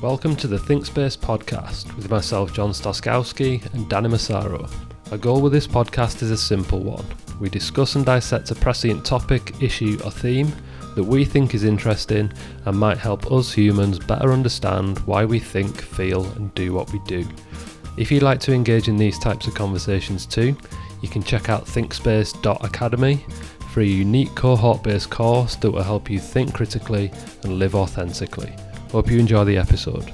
Welcome to the Think Space podcast with myself, John Staskowski, and Danny Massaro. Our goal with this podcast is a simple one. We discuss and dissect a prescient topic, issue, or theme that we think is interesting and might help us humans better understand why we think, feel, and do what we do. If you'd like to engage in these types of conversations too, you can check out thinkspace.academy for a unique cohort-based course that will help you think critically and live authentically. Hope you enjoy the episode.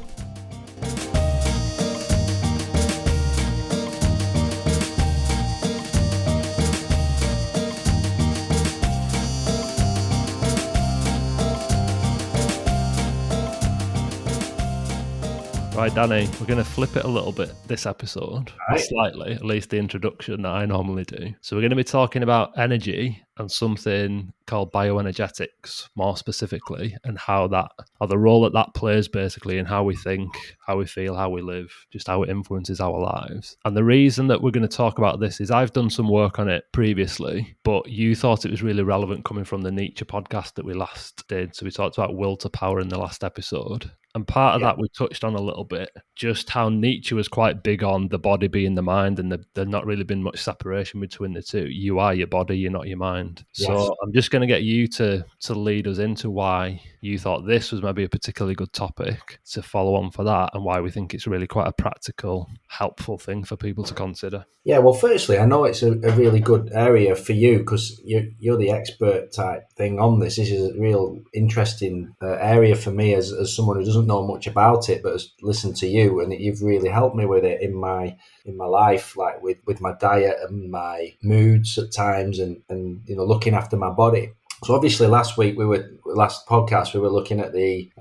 Right, Danny, we're going to flip it a little bit this episode, slightly, at least the introduction that I normally do. So we're going to be talking about energy and something called bioenergetics, more specifically, and how that, or the role that plays basically in how we think, how we feel, how we live, just how it influences our lives. And the reason that we're going to talk about this is I've done some work on it previously, but you thought it was really relevant coming from the Nietzsche podcast that we last did. So we talked about will to power in the last episode. And part of that we touched on a little bit, just how Nietzsche was quite big on the body being the mind, and there's not really been much separation between the two. You are your body, you're not your mind. Yes. So I'm just going to get you to lead us into why you thought this was maybe a particularly good topic to follow on for that, and why we think it's really quite a practical, helpful thing for people to consider. Yeah, well, firstly, I know it's a really good area for you because you're the expert type thing on this. This is a real interesting area for me as someone who doesn't know much about it, but has listened to you, and you've really helped me with it in my life, like with my diet and my moods at times, and looking after my body. So obviously last podcast we were looking at the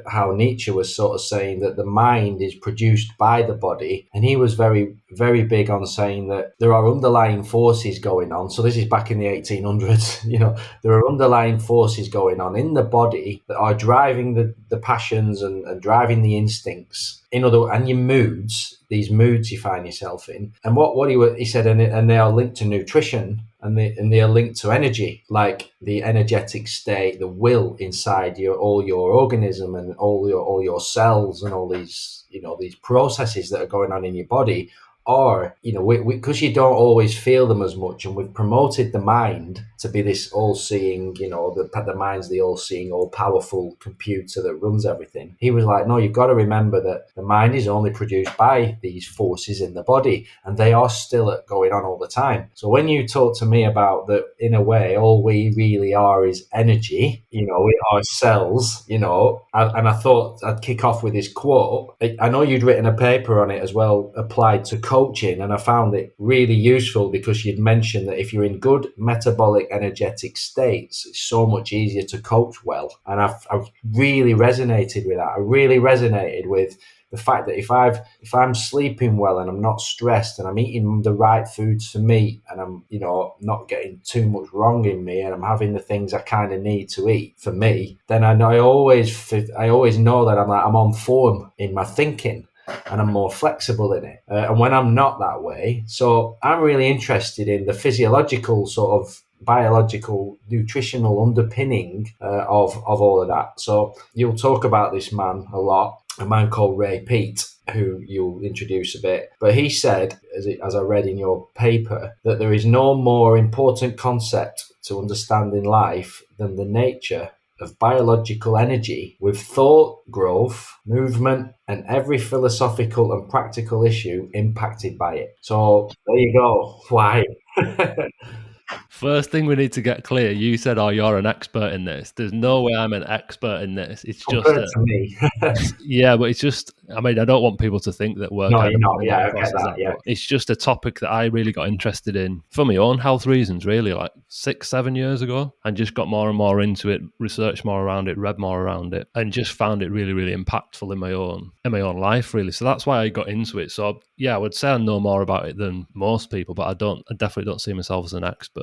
how Nietzsche was sort of saying that the mind is produced by the body, and he was very, very big on saying that there are underlying forces going on. So this is back in the 1800s. There are underlying forces going on in the body that are driving the passions and driving the instincts. And your moods, these moods you find yourself in, and what he said, and they are linked to nutrition, and they are linked to energy, like the energetic state, the will inside all your organism and all your cells and all these these processes that are going on in your body. Or, because you don't always feel them as much, and we've promoted the mind to be this all-seeing, the mind's the all-seeing, all-powerful computer that runs everything. He was like, no, you've got to remember that the mind is only produced by these forces in the body, and they are still going on all the time. So when you talk to me about that, in a way, all we really are is energy, we are cells, and I thought I'd kick off with this quote. I know you'd written a paper on it as well, applied to coaching, and I found it really useful because you'd mentioned that if you're in good metabolic energetic states, it's so much easier to coach well. And I've really resonated with that. I really resonated with the fact that if I'm sleeping well and I'm not stressed and I'm eating the right foods for me, and I'm not getting too much wrong in me, and I'm having the things I kind of need to eat for me, then I always know that I'm on form in my thinking, and I'm more flexible in it. And when I'm not that way, so I'm really interested in the physiological sort of biological, nutritional underpinning of all of that. So you'll talk about this man a lot, a man called Ray Peat, who you'll introduce a bit. But he said, as I read in your paper, that there is no more important concept to understanding life than the nature of biological energy, with thought, growth, movement, and every philosophical and practical issue impacted by it. So there you go. Why? First thing we need to get clear, you said, you're an expert in this. There's no way I'm an expert in this. It's compared to me. Yeah, but it's just, I don't want people to think that we're I get that. But it's just a topic that I really got interested in for my own health reasons, really, like 6-7 years ago, and just got more and more into it, researched more around it, read more around it, and just found it really, really impactful in my own life, really. So that's why I got into it. So yeah, I would say I know more about it than most people, but I definitely don't see myself as an expert.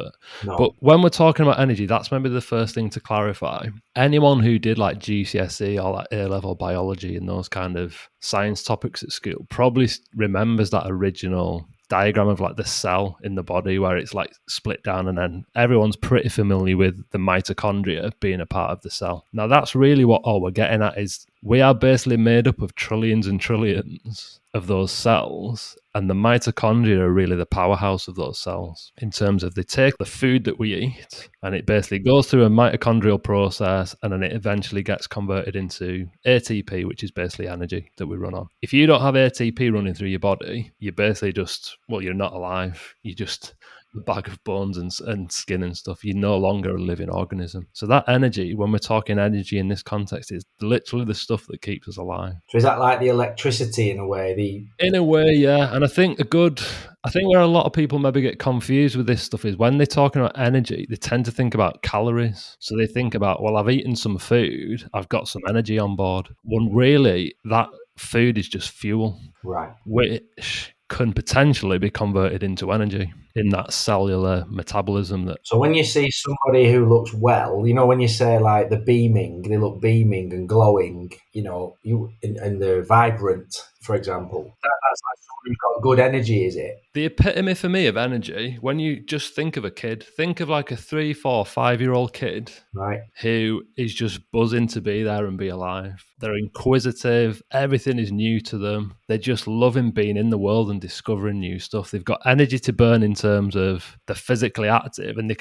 No. But when we're talking about energy, that's maybe the first thing to clarify. Anyone who did like GCSE or like A-level biology and those kind of science topics at school probably remembers that original diagram of like the cell in the body where it's like split down, and then everyone's pretty familiar with the mitochondria being a part of the cell. Now that's really what all we're getting at is we are basically made up of trillions and trillions of those cells, and the mitochondria are really the powerhouse of those cells in terms of they take the food that we eat and it basically goes through a mitochondrial process, and then it eventually gets converted into ATP, which is basically energy that we run on. If you don't have ATP running through your body, you're basically just, well, you're not alive. You're just a bag of bones and skin and stuff. You're no longer a living organism. So that energy, when we're talking energy in this context, is literally the stuff that keeps us alive. So is that like the electricity in a way? In a way, yeah. And I think where a lot of people maybe get confused with this stuff is when they're talking about energy, they tend to think about calories. So they think about, well, I've eaten some food, I've got some energy on board. When really that food is just fuel, Right. which can potentially be converted into energy in that cellular metabolism. That So when you see somebody who looks well, you know, when you say like the beaming, they look beaming and glowing, you know, and they're vibrant, for example. That's like someone who's got good energy, is it? the epitome for me of energy, when you just think of a kid, think of like a 3, 4, 5-year-old kid Right. who is just buzzing to be there and be alive. They're inquisitive. Everything is new to them. They're just loving being in the world and discovering new stuff. They've got energy to burn in terms of they're physically active, and they're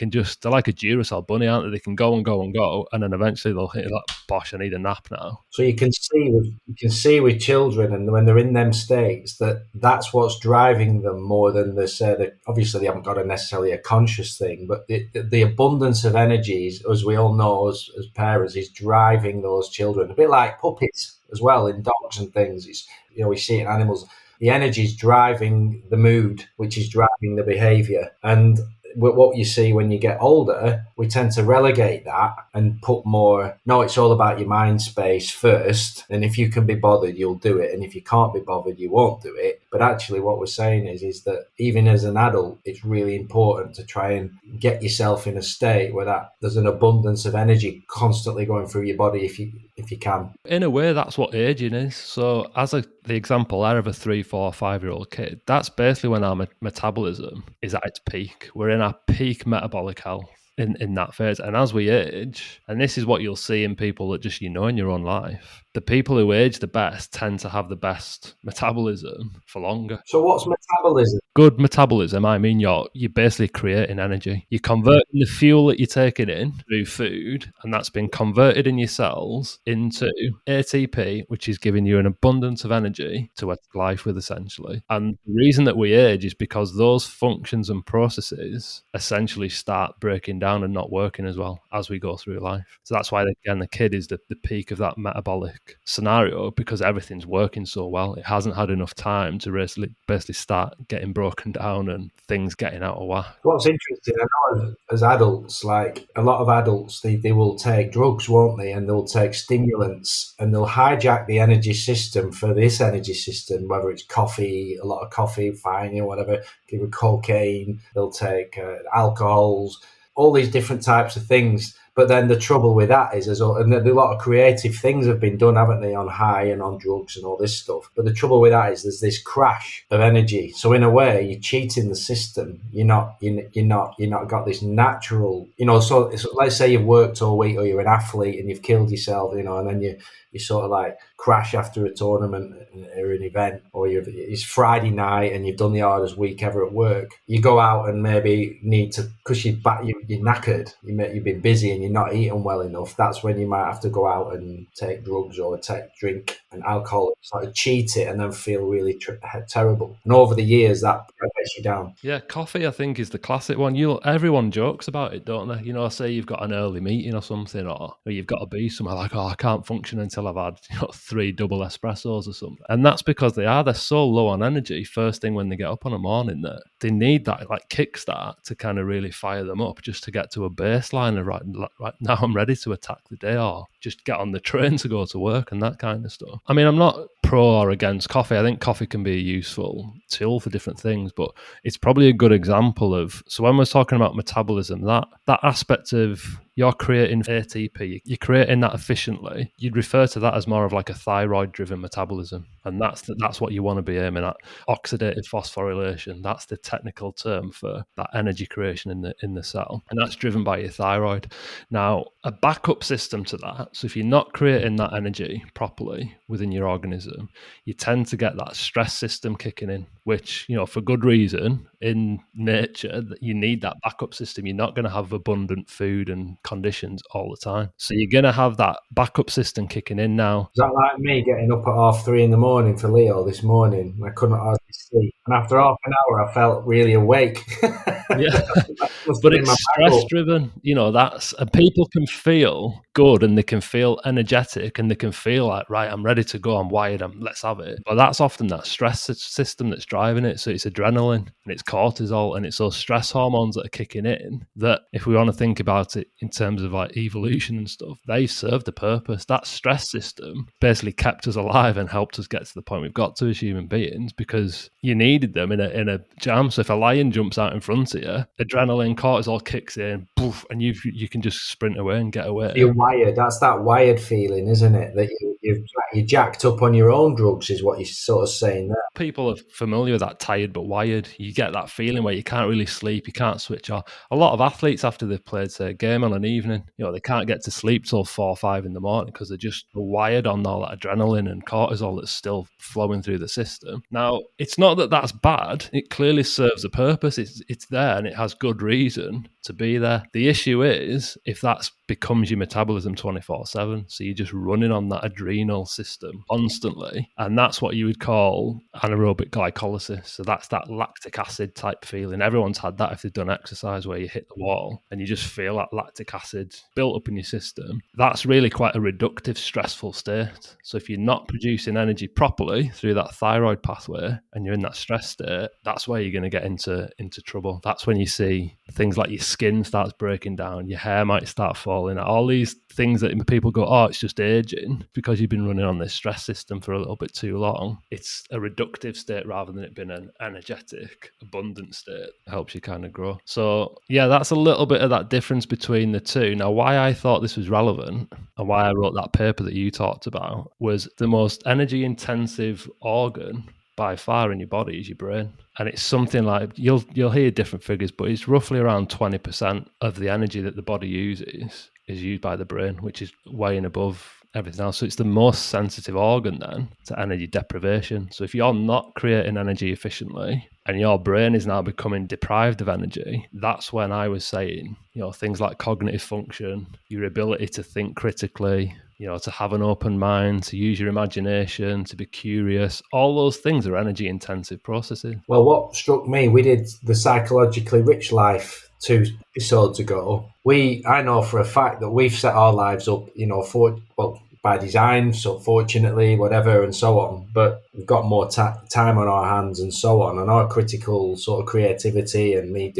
like a Duracell bunny, aren't they? They can go and go and go, and then eventually they'll hit like, bosh, I need a nap now. So you can see with children, and when they're in them states, that's what's driving them more than they say. That obviously they haven't got necessarily a conscious thing, but the abundance of energies, as we all know as parents, is driving those children. A bit like puppies as well in dogs and things. It's, you know, we see it in animals. The energy is driving the mood, which is driving the behaviour. And what you see when you get older, we tend to relegate that and put more, no, it's all about your mind space first. And if you can be bothered, you'll do it. And if you can't be bothered, you won't do it. But actually what we're saying is that even as an adult, it's really important to try and get yourself in a state where there's an abundance of energy constantly going through your body if you can. In a way, that's what aging is. So as the example there of a 3, 4, 5-year-old kid, that's basically when our metabolism is at its peak. We're in our peak metabolic health in that phase. And as we age, and this is what you'll see in people that just, in your own life, the people who age the best tend to have the best metabolism for longer. So what's metabolism? Good metabolism, I mean, you're basically creating energy. You're converting the fuel that you're taking in through food, and that's been converted in your cells into ATP, which is giving you an abundance of energy to add life with, essentially. And the reason that we age is because those functions and processes essentially start breaking down and not working as well as we go through life. So that's why, again, the kid is the peak of that metabolic scenario, because everything's working so well. It hasn't had enough time to basically start getting broken down and things getting out of whack. What's interesting, I know as adults, like a lot of adults, they will take drugs, won't they? And they'll take stimulants and they'll hijack the energy system for this energy system, whether it's coffee, a lot of coffee, fine, whatever, give it cocaine, they'll take alcohols, all these different types of things. But then the trouble with that is, and a lot of creative things have been done, haven't they, on high and on drugs and all this stuff. But the trouble with that is there's this crash of energy. So in a way, you're cheating the system. You're not got this natural, So let's say you've worked all week, or you're an athlete and you've killed yourself, and then you sort of like crash after a tournament or an event, or it's Friday night and you've done the hardest week ever at work. You go out and maybe need to, because you're knackered, you've been busy and you're not eating well enough. That's when you might have to go out and take drugs or drink and alcohol, sort of cheat it, and then feel really terrible. And over the years, that gets you down. Yeah, coffee, I think, is the classic one. Everyone jokes about it, don't they? Say you've got an early meeting or something, or you've got to be somewhere like, I can't function until I've had 3 double espressos or something. And that's because they're so low on energy first thing when they get up on a morning that they need that like kickstart to kind of really fire them up, just to get to a baseline of right now I'm ready to attack the day, or just get on the train to go to work and that kind of stuff. I mean, I'm not pro or against coffee. I think coffee can be a useful tool for different things, but it's probably a good example of, so when we're talking about metabolism, that aspect of you're creating ATP, you're creating that efficiently, you'd refer to that as more of like a thyroid-driven metabolism. And that's what you want to be aiming at. Oxidative phosphorylation, that's the technical term for that energy creation in the cell. And that's driven by your thyroid. Now, a backup system to that, so if you're not creating that energy properly within your organism, you tend to get that stress system kicking in, which, for good reason, in nature, you need that backup system. You're not going to have abundant food and conditions all the time. So you're going to have that backup system kicking in now. Is that like me getting up at 3:30 in the morning for Leo this morning? I couldn't hardly sleep. And after half an hour, I felt really awake. Yeah, but it's stress driven. And people can feel good and they can feel energetic and they can feel like, right, I'm ready to go, I'm wired, let's have it. But that's often that stress system that's driving it. So it's adrenaline and it's cortisol and it's those stress hormones that are kicking in that, if we want to think about it in terms of like evolution and stuff, they served a purpose. That stress system basically kept us alive and helped us get to the point we've got to as human beings, because you needed them in a jam. So if a lion jumps out in front of you, adrenaline, cortisol kicks in, poof, and you can just sprint away and get away. You're wired. That's that wired feeling, isn't it? That you're jacked up on your own drugs, is what you're sort of saying there. People are familiar with that, tired but wired. You get that feeling where you can't really sleep, you can't switch off. A lot of athletes, after they've played, say, a game on an evening, they can't get to sleep till 4 or 5 in the morning because they're just wired on all that adrenaline and cortisol that's still flowing through the system. Now, it's not that that's bad. It clearly serves a purpose. It's there and it has good reason to be there. The issue is if that becomes your metabolism 24/7, so you're just running on that adrenal system constantly, and that's what you would call anaerobic glycolysis. So that's that lactic acid type feeling. Everyone's had that if they've done exercise, where you hit the wall and you just feel that lactic acid built up in your system. That's really quite a reductive, stressful state. So if you're not producing energy properly through that thyroid pathway and you're in that stress state, that's where you're going to get into trouble. That's when you see things like your skin starts breaking down, your hair might start falling out, all these things that people go, oh, it's just aging, because you've been running on this stress system for a little bit too long. It's a reductive state rather than it being an energetic, abundant state that helps you kind of grow. So yeah, that's a little bit of that difference between the two. Now, why I thought this was relevant and why I wrote that paper that you talked about was the most energy intensive organ by far in your body is your brain. And it's something like, you'll hear different figures, but it's roughly around 20% of the energy that the body uses is used by the brain, which is way and above everything else. So it's the most sensitive organ then to energy deprivation. So if you're not creating energy efficiently and your brain is now becoming deprived of energy, that's when I was saying, things like cognitive function, your ability to think critically, to have an open mind, to use your imagination, to be curious, all those things are energy intensive processes. Well, what struck me, we did the Psychologically Rich Life 2 episodes ago. I know for a fact that we've set our lives up, by design, so fortunately, whatever, and so on. But we've got more time on our hands and so on, and our critical sort of creativity, and me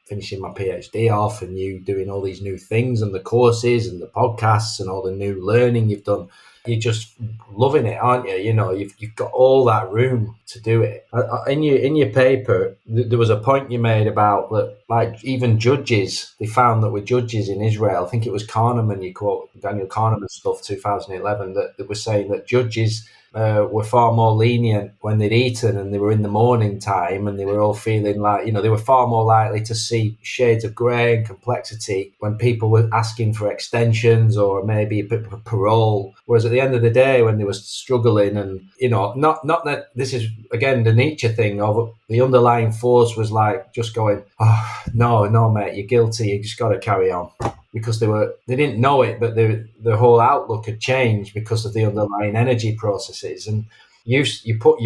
finishing my PhD off, and you doing all these new things and the courses and the podcasts and all the new learning you've done. You're just loving it, aren't you? You've got all that room to do it. In your paper, there was a point you made about that, like even judges, they found that with judges in Israel, I think it was Kahneman, you quote Daniel Kahneman's stuff, 2011, that was saying that judges were far more lenient when they'd eaten and they were in the morning time and they were all feeling like, they were far more likely to see shades of grey and complexity when people were asking for extensions or maybe a bit of parole. Whereas at the end of the day, when they were struggling and, not that this is, again, the Nietzsche thing of the underlying force was like just going, oh, no, mate, you're guilty. You just got to carry on. Because they didn't know it, but the whole outlook had changed because of the underlying energy processes. And you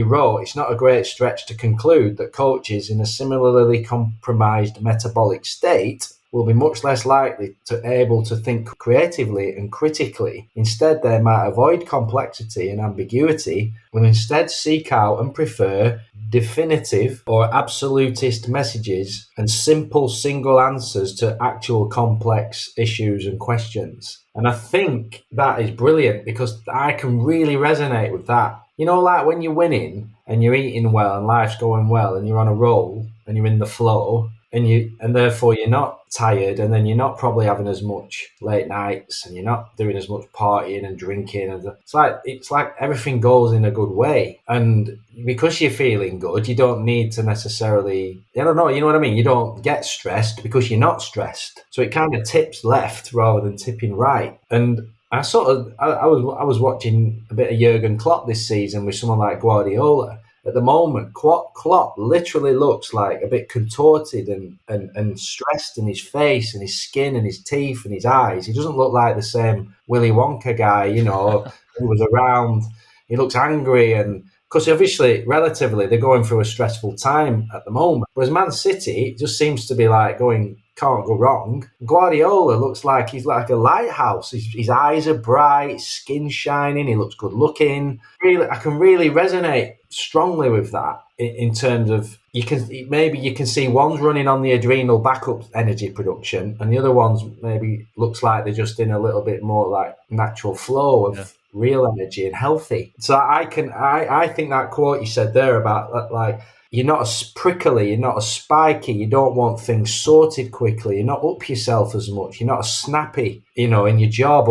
wrote, it's not a great stretch to conclude that coaches in a similarly compromised metabolic state will be much less likely to able to think creatively and critically. Instead, they might avoid complexity and ambiguity, will instead seek out and prefer definitive or absolutist messages and simple single answers to actual complex issues and questions. And I think that is brilliant because I can really resonate with that. Like when you're winning and you're eating well and life's going well and you're on a roll and you're in the flow, and therefore you're not tired, and then you're not probably having as much late nights, and you're not doing as much partying and drinking, and it's like everything goes in a good way. And because you're feeling good, you don't need to necessarily, I don't know, you know what I mean, you don't get stressed because you're not stressed, so it kind of tips left rather than tipping right. And I was watching a bit of Jurgen Klopp this season with someone like Guardiola. At the moment, Klopp literally looks like a bit contorted and stressed in his face and his skin and his teeth and his eyes. He doesn't look like the same Willy Wonka guy, who was around. He looks angry, and because obviously, relatively, they're going through a stressful time at the moment. Whereas Man City just seems to be like going, can't go wrong. Guardiola looks like he's like a lighthouse. His eyes are bright, skin shining, he looks good looking. Really, I can really resonate strongly with that in terms of you can see one's running on the adrenal backup energy production, and the other one's maybe looks like they're just in a little bit more like natural flow of real energy and healthy. So I think that quote you said there about that, like, you're not as prickly, you're not as spiky, you don't want things sorted quickly, you're not up yourself as much, you're not as snappy, in your job,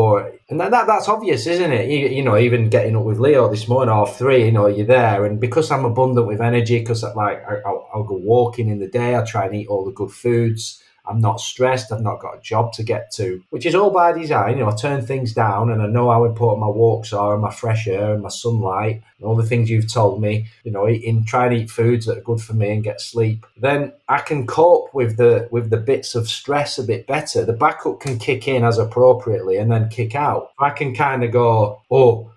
and that's obvious, isn't it? Even getting up with Leo this morning, 3:30, you're there, and because I'm abundant with energy, because I'll go walking in the day, I try and eat all the good foods. I'm not stressed. I've not got a job to get to, which is all by design. I turn things down, and I know how important my walks are, and my fresh air, and my sunlight, and all the things you've told me. Try and eat foods that are good for me and get sleep. Then I can cope with the bits of stress a bit better. The backup can kick in as appropriately and then kick out. I can kind of go,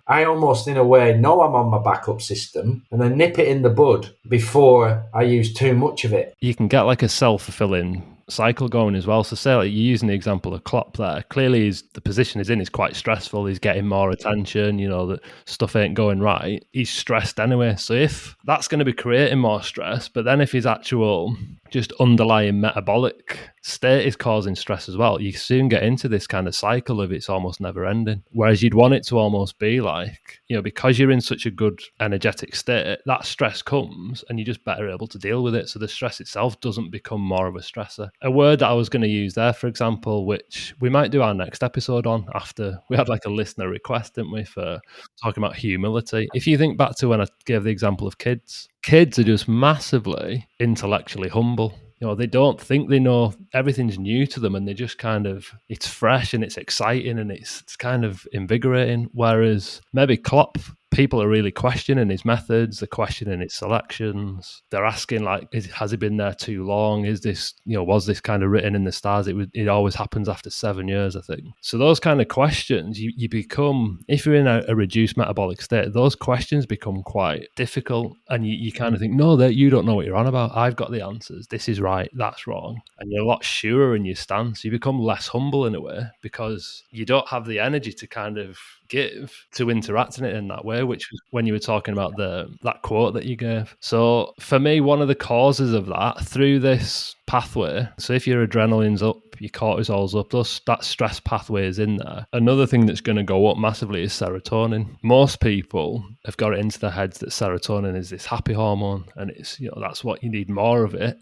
I almost in a way know I'm on my backup system, and then nip it in the bud before I use too much of it. You can get like a self-fulfilling cycle going as well. So say like you're using the example of Klopp there. Clearly the position he's in is quite stressful. He's getting more attention, that stuff ain't going right. He's stressed anyway. So if that's going to be creating more stress, but then if his actual just underlying metabolic state is causing stress as well, you soon get into this kind of cycle of it's almost never ending. Whereas you'd want it to almost be like, because you're in such a good energetic state, that stress comes and you're just better able to deal with it. So the stress itself doesn't become more of a stressor. A word that I was going to use there, for example, which we might do our next episode on after we had like a listener request, didn't we, for talking about humility. If you think back to when I gave the example of kids are just massively intellectually humble. They don't think they know, everything's new to them, and they just kind of, it's fresh and it's exciting and it's kind of invigorating. Whereas maybe Klopp, people are really questioning his methods, they're questioning his selections. They're asking like, has he been there too long? Is this, was this kind of written in the stars? It always happens after 7 years, I think. So those kind of questions, you become, if you're in a reduced metabolic state, those questions become quite difficult, and you kind of think, no, that you don't know what you're on about. I've got the answers. This is right, that's wrong. And you're a lot surer in your stance. You become less humble in a way because you don't have the energy to kind of give to interacting it in that way, which was when you were talking about that quote that you gave. So for me, one of the causes of that through this pathway, so if your adrenaline's up, your cortisol's up, that stress pathway is in there. Another thing that's going to go up massively is serotonin. Most people have got it into their heads that serotonin is this happy hormone, and it's, that's what you need more of it.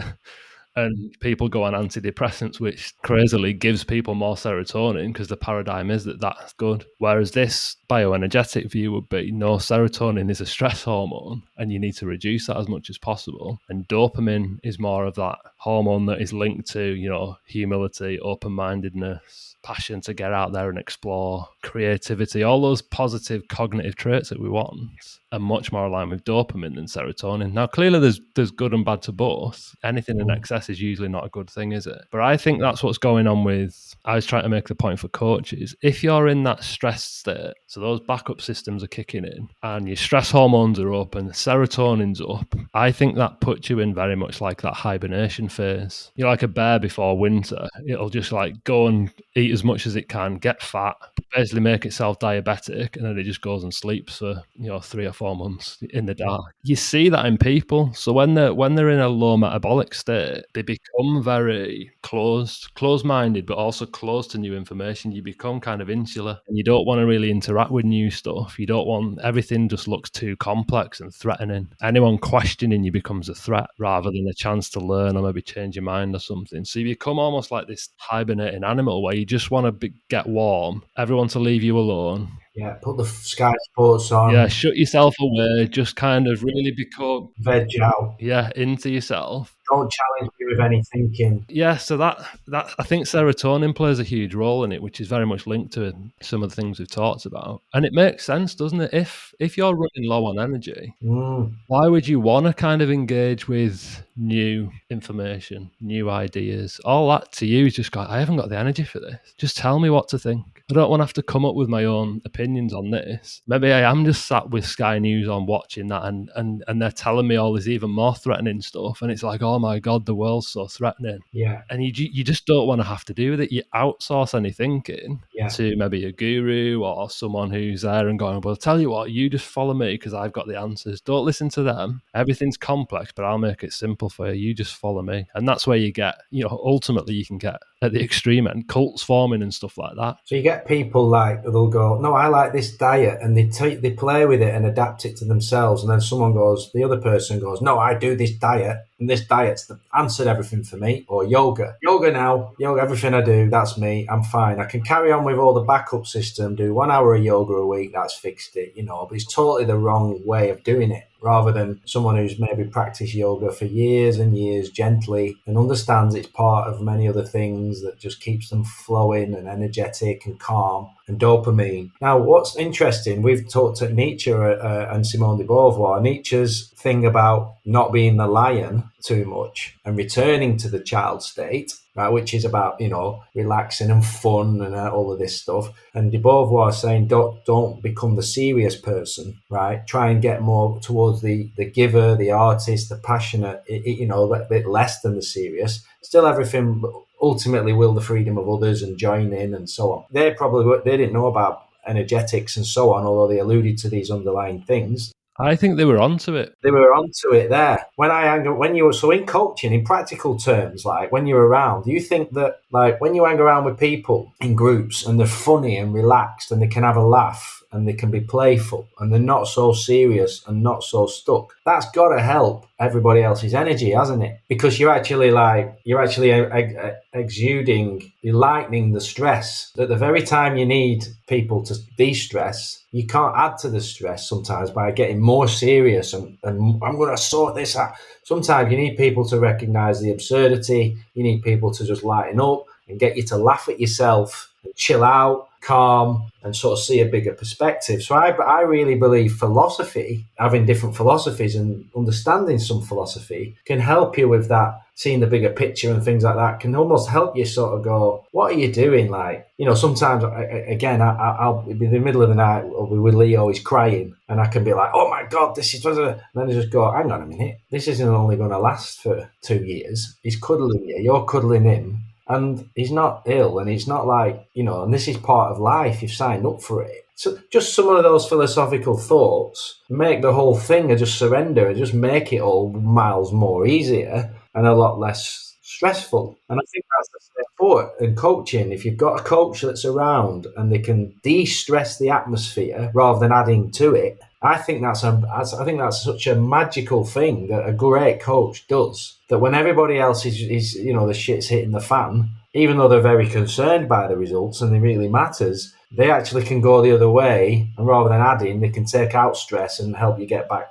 And people go on antidepressants, which crazily gives people more serotonin because the paradigm is that that's good. Whereas this bioenergetic view would be, no, serotonin is a stress hormone and you need to reduce that as much as possible. And dopamine is more of that hormone that is linked to, humility, open-mindedness, passion to get out there and explore, creativity, all those positive cognitive traits that we want are much more aligned with dopamine than serotonin. Now, clearly there's good and bad to both. Anything in excess is usually not a good thing, is it? But I think that's what's going on with, I was trying to make the point for coaches, if you're in that stressed state, so those backup systems are kicking in and your stress hormones are up and the serotonin's up, I think that puts you in very much like that hibernation phase. You're like a bear before winter. It'll just like go and eat as much as it can, get fat, basically make itself diabetic, and then it just goes and sleeps for 3 or 4 months in the dark. You see that in people. So when they're in a low metabolic state, they become very closed-minded, but also closed to new information. You become kind of insular, and you don't want to really interact with new stuff. You don't want, everything just looks too complex and threatening. Anyone questioning you becomes a threat rather than a chance to learn or maybe change your mind or something. So you become almost like this hibernating animal where you just want to get warm, everyone to leave you alone. Yeah, put the Sky Sports on. Yeah, shut yourself away, just kind of really become, Veg out. into yourself. Don't challenge me with any thinking. Yeah, so that I think serotonin plays a huge role in it, which is very much linked to some of the things we've talked about. And it makes sense, doesn't it? If you're running low on energy, why would you want to kind of engage with new information, new ideas? All that to you is just go, I haven't got the energy for this. Just tell me what to think. I don't want to have to come up with my own opinions on this. Maybe I am just sat with Sky News on watching that, and they're telling me all this even more threatening stuff. And it's like, oh my God, the world's so threatening. Yeah. And you just don't want to have to do with it. You outsource any thinking to maybe a guru or someone who's there and going, well, tell you what, you just follow me because I've got the answers. Don't listen to them. Everything's complex, but I'll make it simple for you. You just follow me. And that's where you get, ultimately you can get at the extreme end, cults forming and stuff like that. So you get people like, they'll go, no, I like this diet, and they play with it and adapt it to themselves. And then the other person goes, no, I do this diet, and this diet's answered everything for me. Or yoga now, everything I do, that's me. I'm fine. I can carry on with all the backup system, do 1 hour of yoga a week, that's fixed it, but it's totally the wrong way of doing it. Rather than someone who's maybe practiced yoga for years and years gently and understands it's part of many other things that just keeps them flowing and energetic and calm and dopamine. Now, what's interesting, we've talked to Nietzsche and Simone de Beauvoir. Nietzsche's thing about not being the lion too much and returning to the child state, right, which is about, relaxing and fun and all of this stuff. And de Beauvoir saying, don't become the serious person, right? Try and get more towards the giver, the artist, the passionate, a bit less than the serious. Still everything, ultimately will the freedom of others and join in and so on. They didn't know about energetics and so on, although they alluded to these underlying things. I think they were onto it. They were onto it there. So in coaching, in practical terms, like when you're around, do you think that like when you hang around with people in groups and they're funny and relaxed and they can have a laugh and they can be playful and they're not so serious and not so stuck, that's got to help everybody else's energy, hasn't it? Because you're actually exuding, you're lightening the stress. At the very time you need people to de-stress, you can't add to the stress sometimes by getting more serious and I'm going to sort this out. Sometimes you need people to recognize the absurdity. You need people to just lighten up and get you to laugh at yourself and chill out, calm, and sort of see a bigger perspective. So I really believe philosophy, having different philosophies and understanding some philosophy can help you with that, seeing the bigger picture and things like that can almost help you sort of go, what are you doing? Like, sometimes, I'll be in the middle of the night, I'll be with Leo, he's crying, and I can be like, oh my God, this is, and then I just go, hang on a minute, this isn't only going to last for 2 years. He's cuddling you, you're cuddling him. And he's not ill, and it's not like, and this is part of life. You've signed up for it. So just some of those philosophical thoughts make the whole thing of just surrender and just make it all miles more easier and a lot less stressful. And I think that's the step forward in coaching. If you've got a coach that's around and they can de-stress the atmosphere rather than adding to it, I think that's such a magical thing that a great coach does. That when everybody else is the shit's hitting the fan, even though they're very concerned by the results and it really matters, they actually can go the other way, and rather than adding, they can take out stress and help you get back,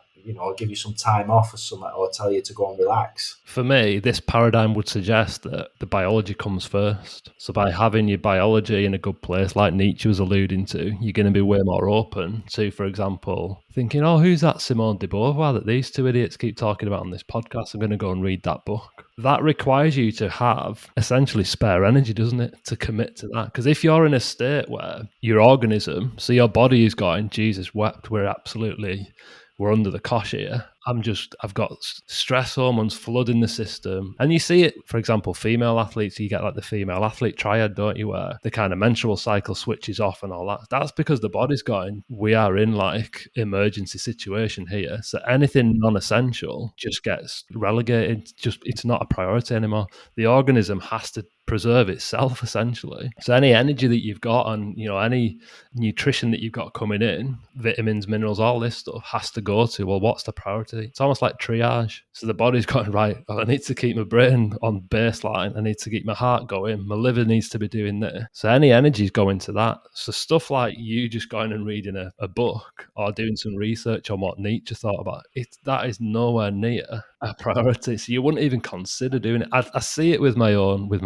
give you some time off or something, or tell you to go and relax. For me, this paradigm would suggest that the biology comes first. So by having your biology in a good place, like Nietzsche was alluding to, you're going to be way more open to, for example, thinking, oh, who's that Simone de Beauvoir that these two idiots keep talking about on this podcast? I'm going to go and read that book. That requires you to have essentially spare energy, doesn't it, to commit to that? Because if you're in a state where your organism, so your body is going, Jesus wept, we're under the cosh here, I've got stress hormones flooding the system. And you see it, for example, female athletes, you get like the female athlete triad, don't you, where the kind of menstrual cycle switches off and all that. That's because the body's going, we are in like emergency situation here. So anything non-essential just gets relegated. Just it's not a priority anymore. The organism has to preserve itself essentially. So any energy that you've got and any nutrition that you've got coming in, vitamins, minerals, all this stuff has to go to, well, what's the priority? It's almost like triage. So the body's going, right, well, I need to keep my brain on baseline, I need to keep my heart going, my liver needs to be doing this. So any energy is going to that. So stuff like you just going and reading a book or doing some research on what Nietzsche thought about, that is nowhere near a priority. So you wouldn't even consider doing it. I see it with my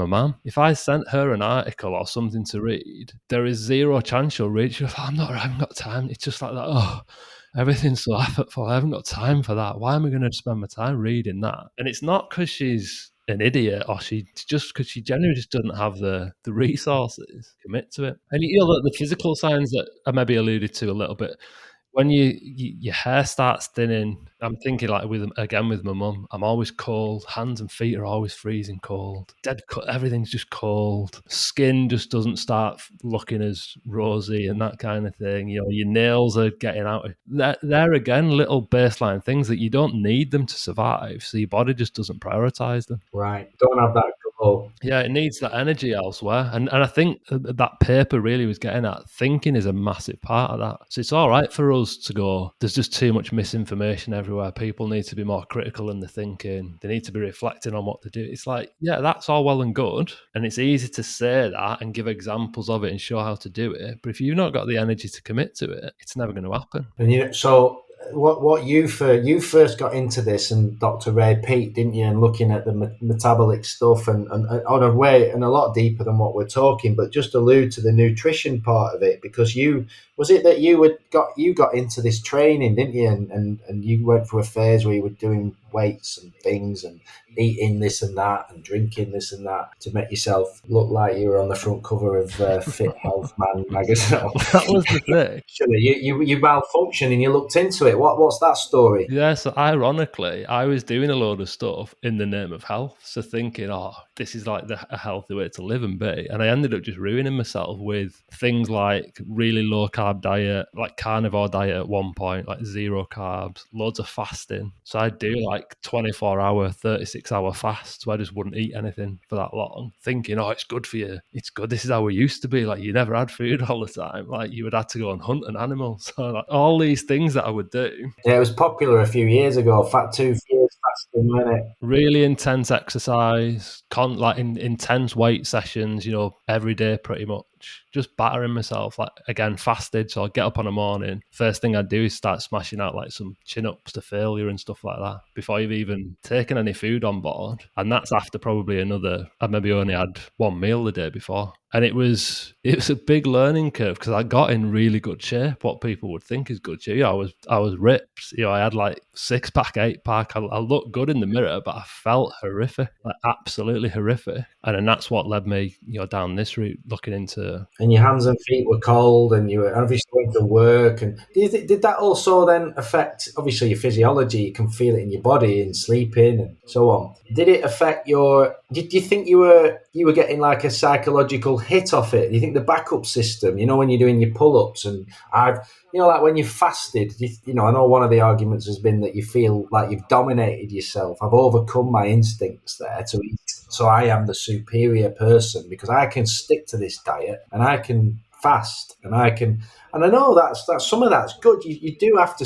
mum. If I sent her an article or something to read, there is zero chance she'll read. She'll I haven't got time. It's just like that. Oh, everything's so effortful. I haven't got time for that. Why am I going to spend my time reading that? And it's not because she's an idiot or just because she generally just doesn't have the resources to commit to it. And the physical signs that I maybe alluded to a little bit, when your hair starts thinning, I'm thinking like with my mum, I'm always cold. Hands and feet are always freezing cold. Everything's just cold. Skin just doesn't start looking as rosy and that kind of thing. Your nails are getting out. They're again little baseline things that you don't need them to survive. So your body just doesn't prioritize them. Right. Don't have that glow. Yeah, it needs that energy elsewhere. And I think that paper really was getting at thinking is a massive part of that. So it's all right for us to go, there's just too much misinformation everywhere. People need to be more critical in the thinking. They need to be reflecting on what they do. It's like, yeah, that's all well and good. And it's easy to say that and give examples of it and show how to do it. But if you've not got the energy to commit to it, it's never going to happen. And so what you first got into this, and Dr. Ray Peat, didn't you? And looking at the metabolic stuff and on a way and a lot deeper than what we're talking, but just allude to the nutrition part of it, because you got into this training, didn't you? And you went through a phase where you were doing weights and things and eating this and that and drinking this and that to make yourself look like you were on the front cover of Fit Health Man magazine. That was the thing. You malfunctioned and you looked into it. What's that story? Yeah, so ironically, I was doing a load of stuff in the name of health. So thinking, this is like a healthy way to live and be. And I ended up just ruining myself with things like really low carb diet, like carnivore diet at one point, like 0 carbs, loads of fasting. So I'd do like 24-hour, 36-hour fasts. So I just wouldn't eat anything for that long, thinking, it's good for you. It's good. This is how we used to be. Like you never had food all the time. Like you would have to go and hunt an animal. So like all these things that I would do. Yeah, it was popular a few years ago. Fat 2 years fasting, wasn't it? Really intense exercise, intense weight sessions, every day pretty much. Just battering myself, like again, fasted. So I'd get up on a morning. First thing I'd do is start smashing out like some chin-ups to failure and stuff like that before you've even taken any food on board. And that's after probably I maybe only had one meal the day before. And it was a big learning curve because I got in really good shape, what people would think is good shape. I was ripped. I had like 6-pack, 8-pack. I looked good in the mirror, but I felt horrific, like absolutely horrific. And then that's what led me, down this route, looking into. And your hands and feet were cold, and you were obviously going to work. And did that also then affect, obviously, your physiology? You can feel it in your body and sleeping and so on. Did it affect did you think you were getting like a psychological hit off it? Do you think the backup system, when you're doing your pull-ups and like when you fasted, I know one of the arguments has been that you feel like you've dominated yourself. I've overcome my instincts there to eat. So I am the superior person because I can stick to this diet and I can fast and I know that's some of that's good. You do have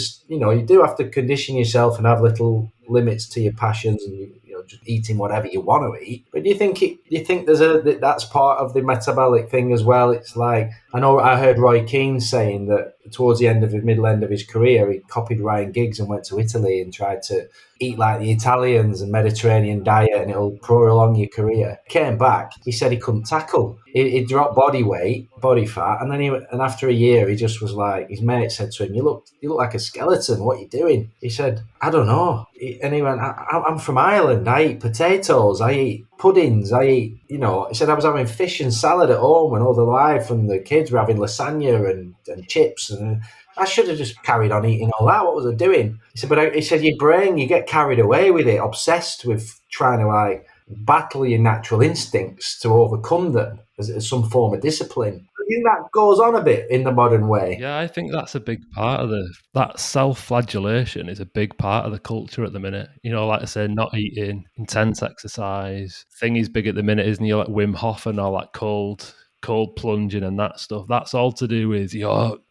to condition yourself and have little limits to your passions and just eating whatever you want to eat. But do you think that's part of the metabolic thing as well? It's like, I heard Roy Keane saying that towards the middle end of his career, he copied Ryan Giggs and went to Italy and tried to eat like the Italians and Mediterranean diet, and it'll prolong your career. Came back, he said he couldn't tackle. He dropped body weight, body fat, and then after a year, he just was like, his mate said to him, "You look like a skeleton. What are you doing?" He said, "I don't know." And he went, I'm from Ireland. I eat potatoes. I eat puddings. I eat, he said, I was having fish and salad at home when all the life and the kids were having lasagna and chips. And I should have just carried on eating all that. What was I doing? He said, but he said, your brain, you get carried away with it, obsessed with trying to like battle your natural instincts to overcome them as some form of discipline. I think that goes on a bit in the modern way. Yeah, I think that's a big part of that self-flagellation is a big part of the culture at the minute. Like I say, not eating, intense exercise. Thing is big at the minute, isn't he? Like Wim Hof and all that cold plunging and that stuff. That's all to do with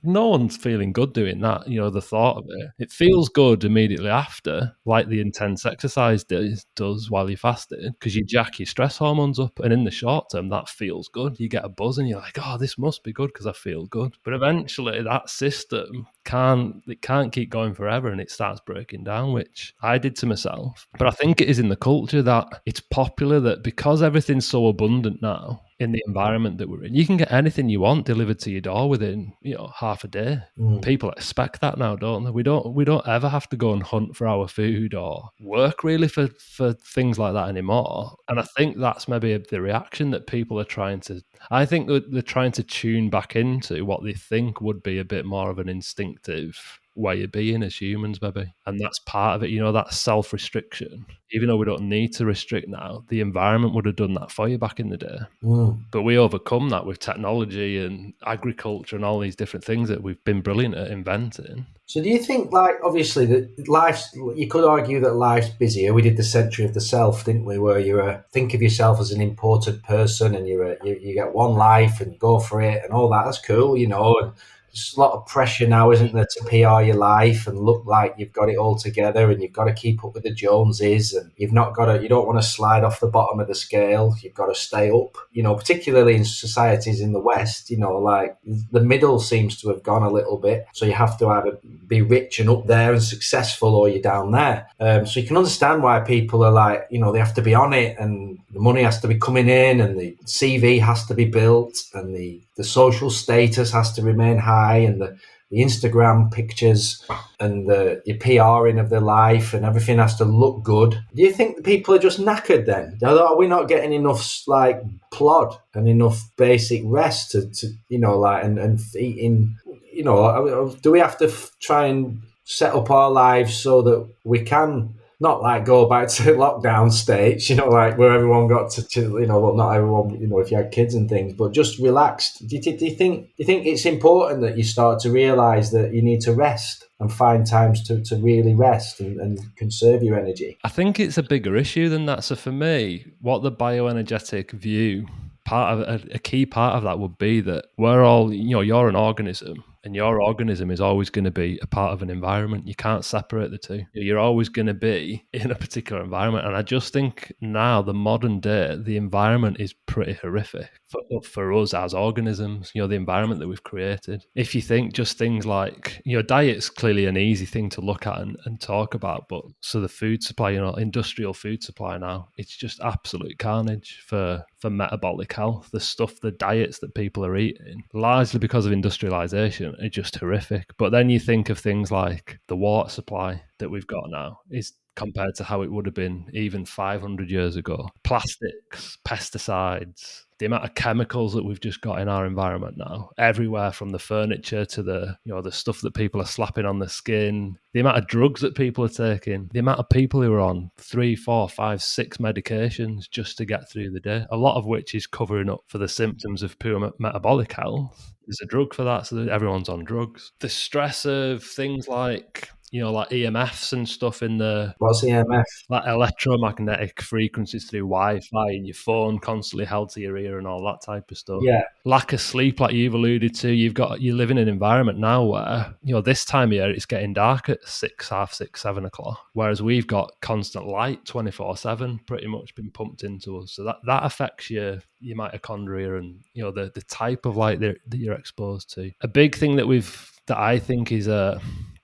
no one's feeling good doing that. The thought of it. It feels good immediately after, like the intense exercise does while you're fasting, because you jack your stress hormones up, and in the short term that feels good. You get a buzz and you're like, oh, this must be good because I feel good. But eventually that system can't keep going forever, and it starts breaking down, which I did to myself. But I think it is in the culture that it's popular that because everything's so abundant now in the environment that we're in, you can get anything you want delivered to your door within half a day. People expect that now, don't they? We don't ever have to go and hunt for our food or work really for things like that anymore. And I think that's maybe the reaction that people are trying to. I think that they're trying to tune back into what they think would be a bit more of an instinctive way of being as humans, maybe. And that's part of it, that self-restriction. Even though we don't need to restrict now, the environment would have done that for you back in the day. But we overcome that with technology and agriculture and all these different things that we've been brilliant at inventing. So do you think, like, obviously, that you could argue that life's busier. We did the century of the self, didn't we, where you think of yourself as an important person and you get one life and you go for it and all that. That's cool, and there's a lot of pressure now, isn't there, to PR your life and look like you've got it all together, and you've got to keep up with the Joneses, and you don't want to slide off the bottom of the scale. You've got to stay up, particularly in societies in the West, like the middle seems to have gone a little bit. So you have to either be rich and up there and successful, or you're down there. So you can understand why people are like, they have to be on it, and the money has to be coming in, and the CV has to be built, and the social status has to remain high, and the Instagram pictures and your PRing of their life and everything has to look good. Do you think people are just knackered then? Are we not getting enough like plod and enough basic rest to and eating? Do we have to try and set up our lives so that we can not like go back to lockdown states, like where everyone got to well, not everyone, if you had kids and things, but just relaxed. Do you think it's important that you start to realize that you need to rest and find times to really rest and conserve your energy? I think it's a bigger issue than that. So for me, what the bioenergetic view, part of a key part of that would be that we're all, you're an organism. And your organism is always going to be a part of an environment. You can't separate the two. You're always going to be in a particular environment. And I just think now, the modern day, the environment is pretty horrific for us as organisms, the environment that we've created. If you think just things like, diet's clearly an easy thing to look at and talk about. But so the food supply, industrial food supply now, it's just absolute carnage for metabolic health. The diets that people are eating, largely because of industrialization, are just horrific. But then you think of things like the water supply that we've got now is compared to how it would have been even 500 years ago. Plastics, pesticides, the amount of chemicals that we've just got in our environment now, everywhere from the furniture to the stuff that people are slapping on the skin, the amount of drugs that people are taking, the amount of people who are on 3, 4, 5, 6 medications just to get through the day, a lot of which is covering up for the symptoms of poor metabolic health. There's a drug for that, so everyone's on drugs. The stress of things like like EMFs and stuff in the... What's EMF? Like electromagnetic frequencies through Wi-Fi, and your phone constantly held to your ear and all that type of stuff. Yeah. Lack of sleep, like you've alluded to. You live in an environment now where, this time of year it's getting dark at 6, half 6, 7 o'clock. Whereas we've got constant light 24/7 pretty much been pumped into us. So that affects your mitochondria and, the type of light that you're exposed to. A big thing that I think is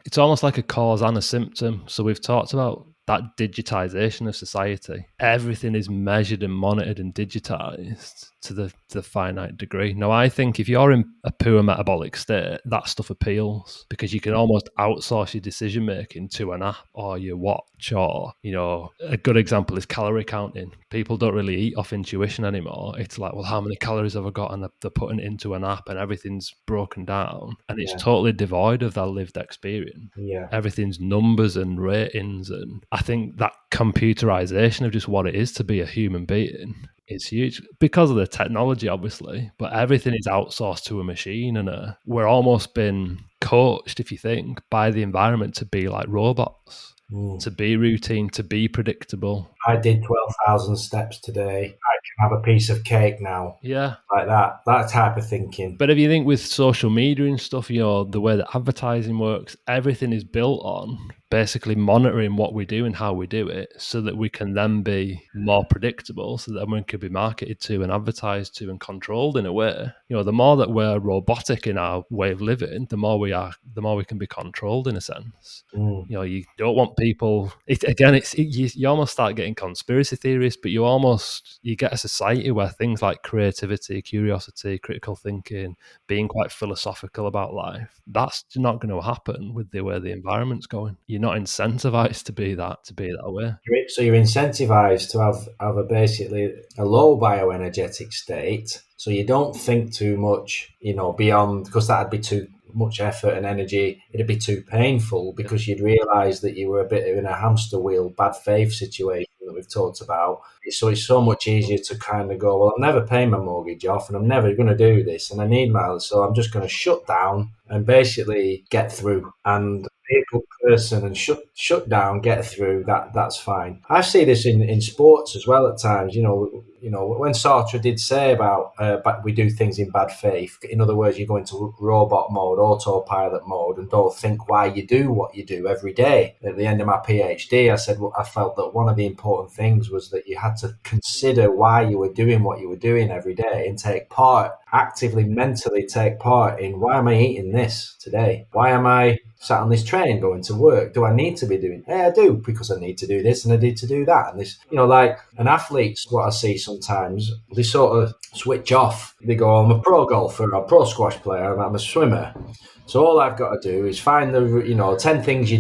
it's almost like a cause and a symptom. So we've talked about that digitization of society. Everything is measured and monitored and digitized to the finite degree. Now, I think if you're in a poor metabolic state, that stuff appeals because you can almost outsource your decision making to an app or your watch, or, you know, a good example is calorie counting. People don't really eat off intuition anymore. It's like, well, how many calories have I got? And they're putting it into an app and everything's broken down and it's totally devoid of that lived experience. Yeah. Everything's numbers and ratings. And I think that computerization of just what it is to be a human being is huge because of the technology, obviously, but everything is outsourced to a machine, and we're almost been coached, if you think, by the environment to be like robots, to be routine, to be predictable. I did 12,000 steps today. I can have a piece of cake now. Yeah. Like that type of thinking. But if you think with social media and stuff, you know, the way that advertising works, everything is built on basically monitoring what we do and how we do it so that we can then be more predictable, so that we can be marketed to and advertised to and controlled in a way. You know, the more that we're robotic in our way of living, the more we can be controlled in a sense. You know, you don't want people. You almost start getting conspiracy theorists, but you get a society where things like creativity, curiosity, critical thinking, being quite philosophical about life, that's not going to happen with the way the environment's going. You're not incentivized to be that way. So you're incentivized to have basically a low bioenergetic state, so you don't think too much, you know, beyond, because that'd be too much effort and energy. It'd be too painful because you'd realize that you were a bit in a hamster wheel, bad faith situation that we've talked about. So it's so much easier to kind of go, well, I'm never paying my mortgage off and I'm never going to do this and I need my, so I'm just going to shut down and basically get through and be a good person and shut down, get through. That's fine. I see this in sports as well at times. You know when Sartre did say about we do things in bad faith. In other words, you go into robot mode, autopilot mode, and don't think why you do what you do every day. At the end of my PhD, I said I felt that one of the important things was that you had to consider why you were doing what you were doing every day and take part, actively, mentally take part in, why am I eating this today? Why am I sat on this train going to work? Do I need to be doing? I do, because I need to do this and I need to do that. And this, like an athlete's what I see sometimes, they sort of switch off. They go, I'm a pro golfer, I'm a pro squash player, I'm a swimmer. So all I've got to do is find the 10 things you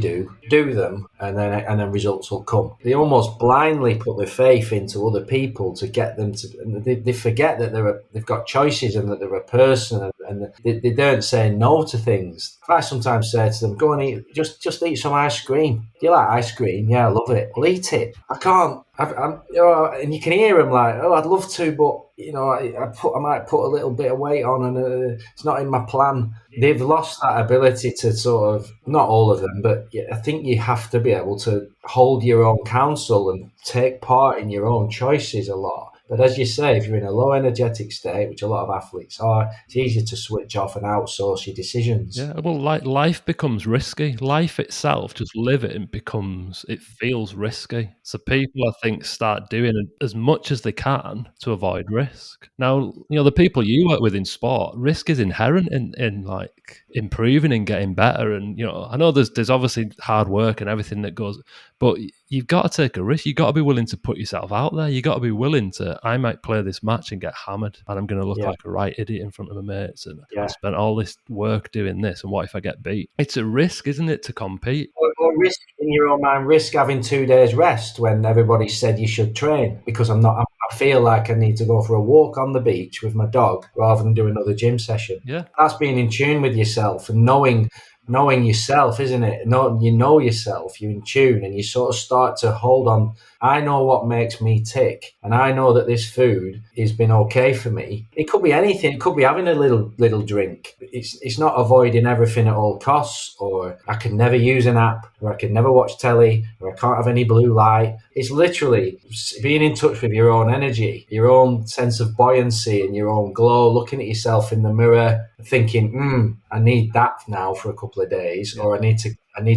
do them, and then results will come. They almost blindly put their faith into other people to get them to. And they forget that they've got choices and that they're a person, and they don't say no to things. I sometimes say to them, "Go and eat, just eat some ice cream. Do you like ice cream? Yeah, I love it. Well, eat it. I can't. And you can hear them like, oh, I'd love to, but I might put a little bit of weight on, and it's not in my plan. They've lost that ability to sort of, not all of them, but I think you have to be able to hold your own counsel and take part in your own choices a lot. But as you say, if you're in a low energetic state, which a lot of athletes are, it's easier to switch off and outsource your decisions. Yeah, well, like life becomes risky. Life itself, just living, it feels risky. So people, I think, start doing as much as they can to avoid risk. Now, the people you work with in sport, risk is inherent in like improving and getting better. And, I know there's obviously hard work and everything that goes, but you've got to take a risk. You've got to be willing to put yourself out there. You've got to be willing to, I might play this match and get hammered and I'm going to look like a right idiot in front of my mates. And I spent all this work doing this. And what if I get beat? It's a risk, isn't it, to compete? Or risk in your own mind, risk having 2 days rest when everybody said you should train, because I feel like I need to go for a walk on the beach with my dog rather than do another gym session. Yeah. That's being in tune with yourself and knowing yourself, isn't it? You know yourself, you're in tune, and you sort of start to hold on. I know what makes me tick, and I know that this food has been okay for me. It could be anything. It could be having a little drink. It's not avoiding everything at all costs, or I can never use an app, or I can never watch telly, or I can't have any blue light. It's literally being in touch with your own energy, your own sense of buoyancy and your own glow, looking at yourself in the mirror, thinking, I need that now for a couple of days, or I need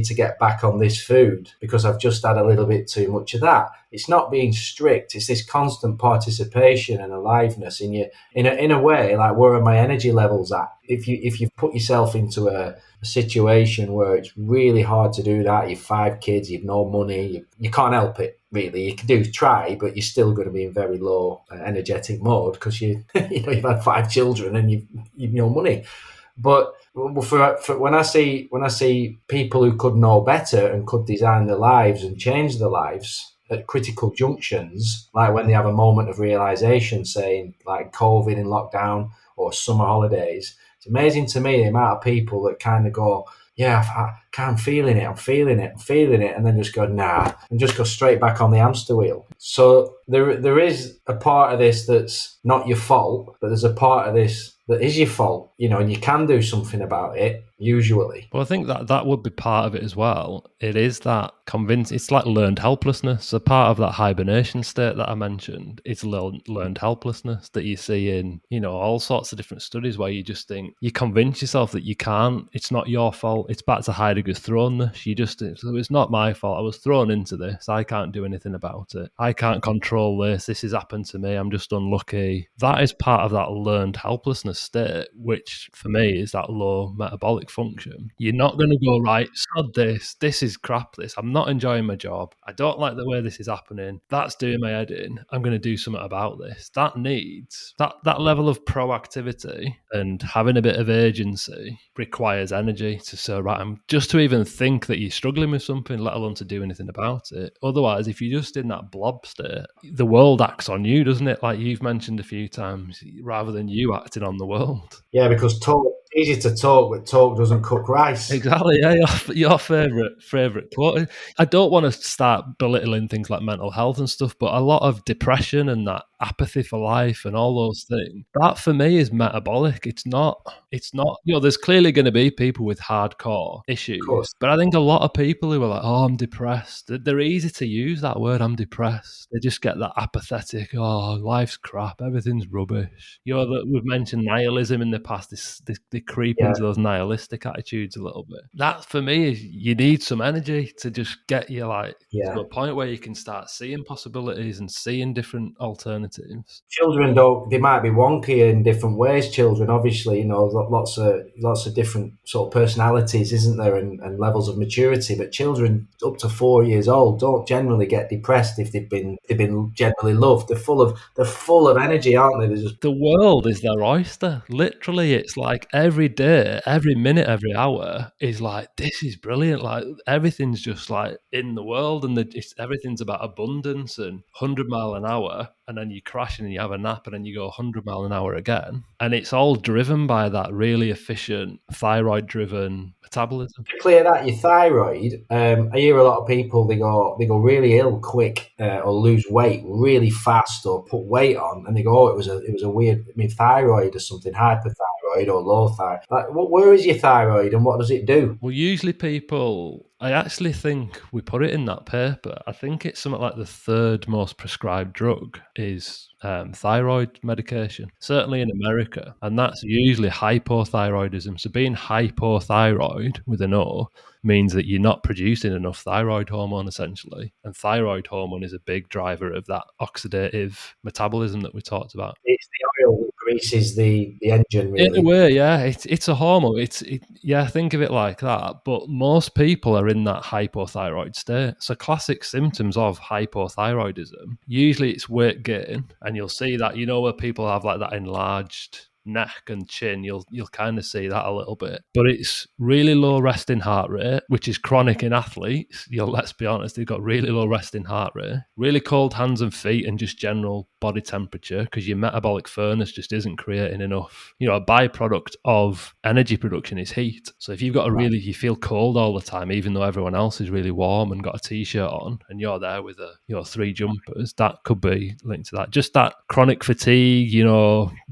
to get back on this food because I've just had a little bit too much of that. It's not being strict. It's this constant participation and aliveness in a way, like, where are my energy levels at? If you've put yourself into a situation where it's really hard to do that. You've 5 kids, you've no money, you can't help it. Really, you can try, but you're still going to be in very low energetic mode because you've had 5 children and you've no money. But for when I see people who could know better and could design their lives and change their lives at critical junctions, like when they have a moment of realization, saying like COVID in lockdown or summer holidays, it's amazing to me the amount of people that kind of go, yeah, I'm feeling it, I'm feeling it, I'm feeling it, and then just go, nah, and just go straight back on the hamster wheel. So there is a part of this that's not your fault, but there's a part of this that is your fault, and you can do something about it, usually. Well, I think that would be part of it as well. It is that it's like learned helplessness. So part of that hibernation state that I mentioned, it's learned helplessness that you see in, all sorts of different studies where you just think, you convince yourself that you can't, it's not your fault. It's back to Heidegger's thrownness. So it's not my fault. I was thrown into this. I can't do anything about it. I can't control this. This has happened to me. I'm just unlucky. That is part of that learned helplessness state, which for me is that low metabolic function. You're not going to go, right, sod this is crap, I'm not enjoying my job, I don't like the way this is happening, that's doing my head in, I'm going to do something about this. That needs that level of proactivity, and having a bit of agency requires energy to say, right, I'm just to even think that you're struggling with something, let alone to do anything about it. Otherwise, if you're just in that blob state, the world acts on you, doesn't it? Like you've mentioned a few times, rather than you acting on the world. Yeah, because it's easy to talk, but talk doesn't cook rice. Exactly, yeah. Your favorite quote. I don't want to start belittling things like mental health and stuff, but a lot of depression and that apathy for life and all those things, that for me is metabolic. It's not. There's clearly going to be people with hardcore issues, but I think a lot of people who are like, "Oh, I'm depressed," they're easy to use that word. I'm depressed. They just get that apathetic. Oh, life's crap. Everything's rubbish. We've mentioned nihilism in the past. They creep into those nihilistic attitudes a little bit. That for me is, you need some energy to just get you to a point where you can start seeing possibilities and seeing different alternatives. Children they might be wonky in different ways. Children, obviously, lots of different sort of personalities, isn't there, and levels of maturity. But children up to 4 years old don't generally get depressed if they've been generally loved. They're full of energy, aren't they? The world is their oyster. Literally, it's like every day, every minute, every hour is like, this is brilliant. Like everything's just like in the world, and everything's about abundance and 100 mile an hour. And then you crash and you have a nap, and then you go 100 mile an hour again. And it's all driven by that really efficient thyroid-driven metabolism. To clear that, your thyroid. I hear a lot of people they go really ill quick, or lose weight really fast, or put weight on, and they go, "Oh, it was a weird, thyroid or something, hyperthyroid or low thyroid." Like, where is your thyroid and what does it do? Well, usually I actually think we put it in that paper. I think it's something like the third most prescribed drug is thyroid medication, certainly in America. And that's usually hypothyroidism. So being hypothyroid with an O means that you're not producing enough thyroid hormone, essentially. And thyroid hormone is a big driver of that oxidative metabolism that we talked about. It's the oil that greases the engine, really. In a way, yeah, it's a hormone. Think of it like that. But most people are in that hypothyroid state. So classic symptoms of hypothyroidism, usually it's weight gain, and you'll see that, where people have like that enlarged neck and chin, you'll kind of see that a little bit. But it's really low resting heart rate, which is chronic in athletes. Let's be honest, they've got really low resting heart rate, really cold hands and feet, and just general body temperature, because your metabolic furnace just isn't creating enough. A byproduct of energy production is heat. So if you've got you feel cold all the time, even though everyone else is really warm and got a t-shirt on, and you're there with 3 jumpers, that could be linked to that. Just that chronic fatigue,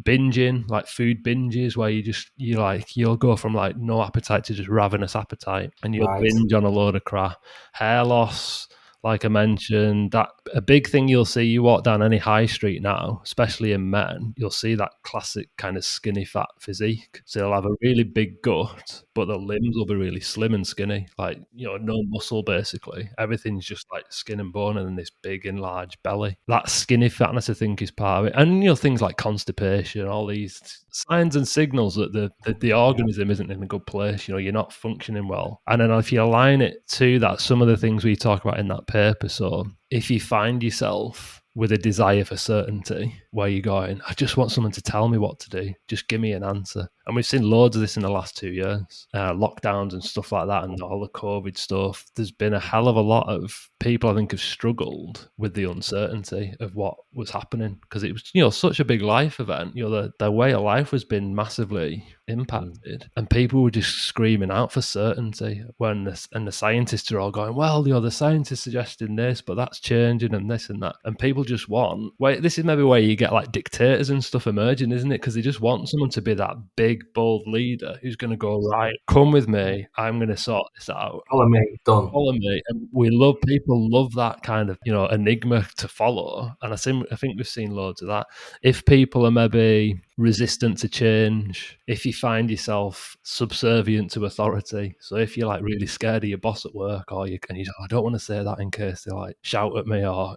binging, like food binges, where you'll go from like no appetite to just ravenous appetite, and you'll binge on a load of crap. Hair loss, like I mentioned, that a big thing you'll see. You walk down any high street now, especially in men, you'll see that classic kind of skinny fat physique. So they'll have a really big gut, but the limbs will be really slim and skinny, like, no muscle basically. Everything's just like skin and bone and then this big enlarged belly. That skinny fatness, I think, is part of it. And, things like constipation, all these signs and signals that the organism isn't in a good place, you're not functioning well. And then if you align it to that, some of the things we talk about in that paper, so if you find yourself with a desire for certainty where you're going, I just want someone to tell me what to do. Just give me an answer. And we've seen loads of this in the last 2 years, lockdowns and stuff like that, and all the COVID stuff. There's been a hell of a lot of people, I think, have struggled with the uncertainty of what was happening because it was, such a big life event. The way of life was been massively impacted, and people were just screaming out for certainty when the scientists are all going, well, the scientists suggesting this, but that's changing and this and that, and people just want. Wait, this is maybe where you get like dictators and stuff emerging, isn't it? Because they just want someone to be that big, bold leader who's going to go, right, come with me, I'm going to sort this out. Follow me, done. Follow me. And people love that kind of, enigma to follow. And I think we've seen loads of that. If people are maybe resistant to change, if you find yourself subservient to authority, so if you're like really scared of your boss at work, or I don't want to say that in case they like shout at me, or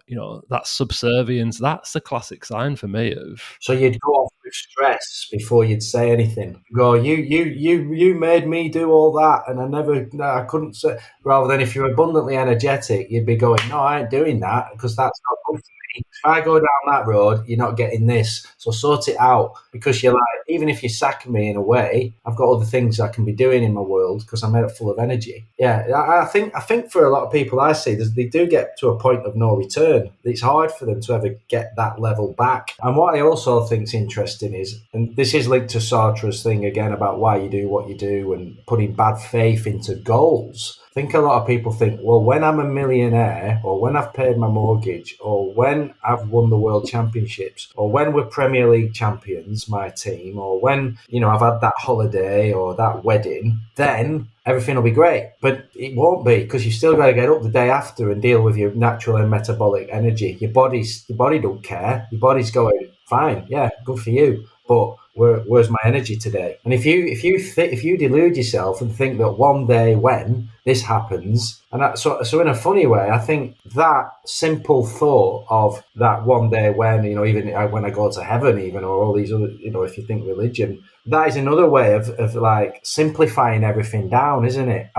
that subservience, that's the classic sign for me of. So you'd go off with stress before you'd say anything. Go, you made me do all that, and I couldn't say. Rather than if you're abundantly energetic, you'd be going, no, I ain't doing that because that's not good for me. If I go down that road, you're not getting this. So sort it out, because you're like, even if you sack me in a way, I've got other things I can be doing in my world because I'm made up full of energy. Yeah, I think for a lot of people I see, they do get to a point of no return. It's hard for them to ever get that level back. And what I also think is interesting is, and this is linked to Sartre's thing again about why you do what you do and putting bad faith into goals. I think a lot of people think, well, when I'm a millionaire, or when I've paid my mortgage, or when I've won the world championships, or when we're Premier League champions, my team, or when, I've had that holiday or that wedding, then everything will be great. But it won't be, because you've still got to get up the day after and deal with your natural and metabolic energy. Your body don't care. Your body's going, fine, yeah, good for you. But where's my energy today? And if you delude yourself and think that one day when this happens, and so in a funny way, I think that simple thought of that one day when, even when I go to heaven, even, or all these other, if you think religion, that is another way of like simplifying everything down, isn't it?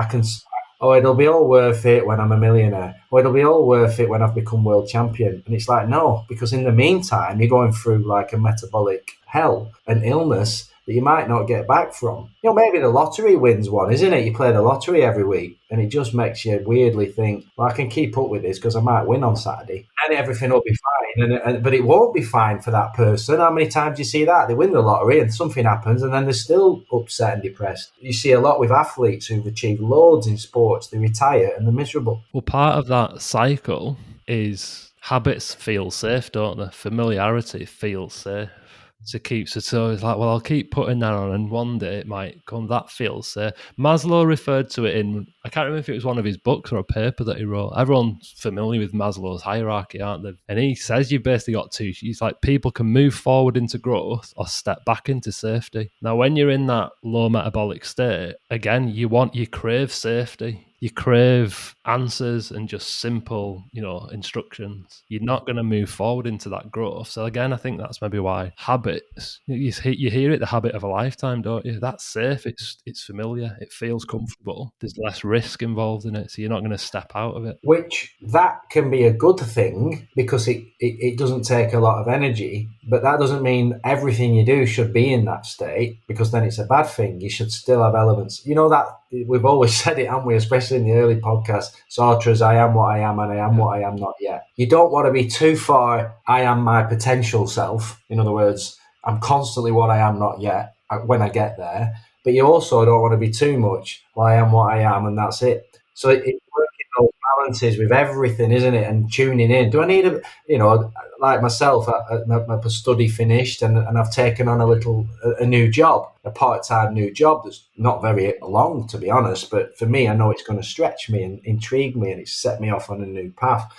It'll be all worth it when I'm a millionaire. Or it'll be all worth it when I've become world champion. And it's like, no, because in the meantime, you're going through like a metabolic hell, an illness that you might not get back from. Maybe the lottery wins one, isn't it? You play the lottery every week, and it just makes you weirdly think, well, I can keep up with this because I might win on Saturday. And everything will be fine. But it won't be fine for that person. How many times do you see that? They win the lottery and something happens, and then they're still upset and depressed. You see a lot with athletes who've achieved loads in sports. They retire and they're miserable. Well, part of that cycle is habits feel safe, don't they? Familiarity feels safe. So it's like, well, I'll keep putting that on, and one day it might come. That feels safe. Maslow referred to it in, I can't remember if it was one of his books or a paper that he wrote. Everyone's familiar with Maslow's hierarchy, aren't they? And he says you've basically got two. He's like, people can move forward into growth or step back into safety. Now, when you're in that low metabolic state, again, you crave safety. You crave answers and just simple, instructions. You're not going to move forward into that growth. So again, I think that's maybe why habits, you hear it, the habit of a lifetime, don't you? That's safe. It's familiar. It feels comfortable. There's less risk involved in it. So you're not going to step out of it. Which that can be a good thing because it doesn't take a lot of energy. But that doesn't mean everything you do should be in that state, because then it's a bad thing. You should still have elements. That we've always said it, haven't we? Especially in the early podcast, Sartre's I am what I am and I am what I am not yet. You don't want to be too far, I am my potential self. In other words, I'm constantly what I am not yet when I get there. But you also don't want to be too much, well, I am what I am and that's it. So it's working those balances with everything, isn't it? And tuning in. Do I need like myself, my study finished and I've taken on a new job, a part-time new job that's not very long, to be honest. But for me, I know it's going to stretch me and intrigue me, and it's set me off on a new path.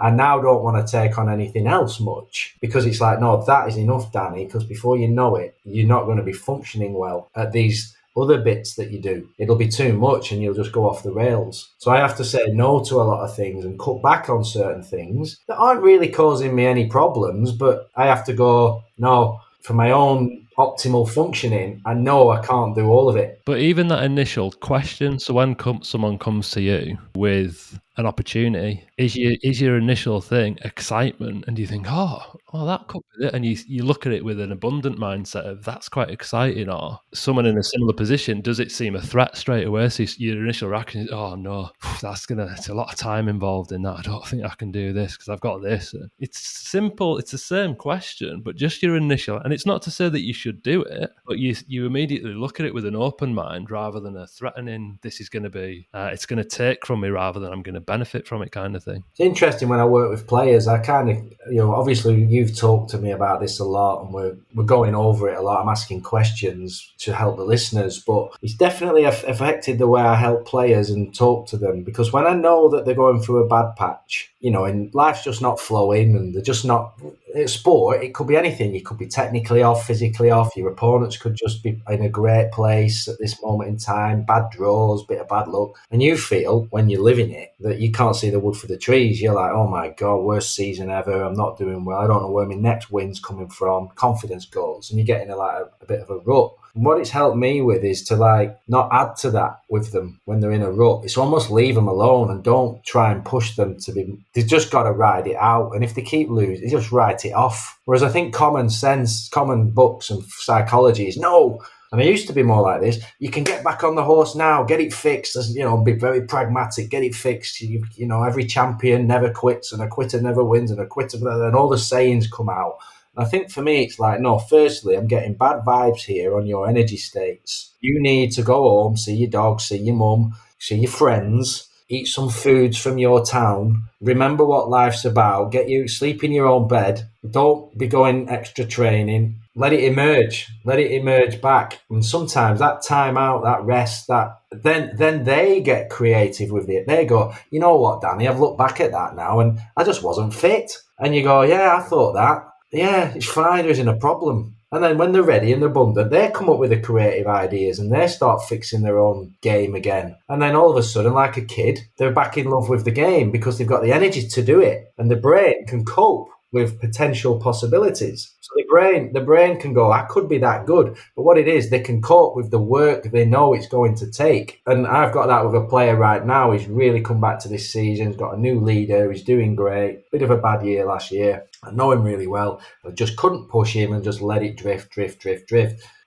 I now don't want to take on anything else much, because it's like, no, that is enough, Danny, because before you know it, you're not going to be functioning well at these other bits that you do. It'll be too much and you'll just go off the rails. So I have to say no to a lot of things and cut back on certain things that aren't really causing me any problems, but I have to go, no, for my own optimal functioning, I know I can't do all of it. But even that initial question, so when someone comes to you with an opportunity, is your initial thing excitement, and you think, oh, that could be it, and you look at it with an abundant mindset of that's quite exciting, or someone in a similar position, does it seem a threat straight away? So your initial reaction is, oh no, it's a lot of time involved in that. I don't think I can do this because I've got this. It's simple. It's the same question, but just your initial, and it's not to say that you should do it, but you immediately look at it with an open mind rather than a threatening, this is going to be, it's going to take from me rather than I'm going to benefit from it kind of thing. It's interesting when I work with players, I kind of, obviously you've talked to me about this a lot and we're going over it a lot. I'm asking questions to help the listeners, but it's definitely affected the way I help players and talk to them, because when I know that they're going through a bad patch, and life's just not flowing and they're just not, it's sport, it could be anything. You could be technically off, physically off, your opponents could just be in a great place at this moment in time, bad draws, bit of bad luck, and you feel when you're living it that you can't see the wood for the trees. You're like, oh my God, worst season ever, I'm not doing well, I don't know where my next win's coming from, confidence goes, and you get in a bit of a rut. And what it's helped me with is to not add to that with them when they're in a rut. It's almost leave them alone and don't try and push them to be, they've just got to ride it out, and if they keep losing, they just write it off. Whereas I think common sense, common books and psychology is no. And I used to be more like this. You can get back on the horse now, get it fixed, be very pragmatic, get it fixed. Every champion never quits and a quitter never wins and a quitter, and all the sayings come out. And I think for me, it's like, no, firstly, I'm getting bad vibes here on your energy states. You need to go home, see your dog, see your mum, see your friends, eat some foods from your town. Remember what life's about. Sleep in your own bed. Don't be going extra training. Let it emerge back. And sometimes that time out, that rest, then they get creative with it. They go, you know what, Danny, I've looked back at that now and I just wasn't fit. And you go, yeah, I thought that. Yeah, it's fine, there isn't a problem. And then when they're ready and abundant, they come up with the creative ideas and they start fixing their own game again. And then all of a sudden, like a kid, they're back in love with the game because they've got the energy to do it. And the brain can cope with potential possibilities. So the brain can go, I could be that good. But what it is, they can cope with the work they know it's going to take. And I've got that with a player right now. He's really come back to this season. He's got a new leader. He's doing great. Bit of a bad year last year. I know him really well. I just couldn't push him and just let it drift.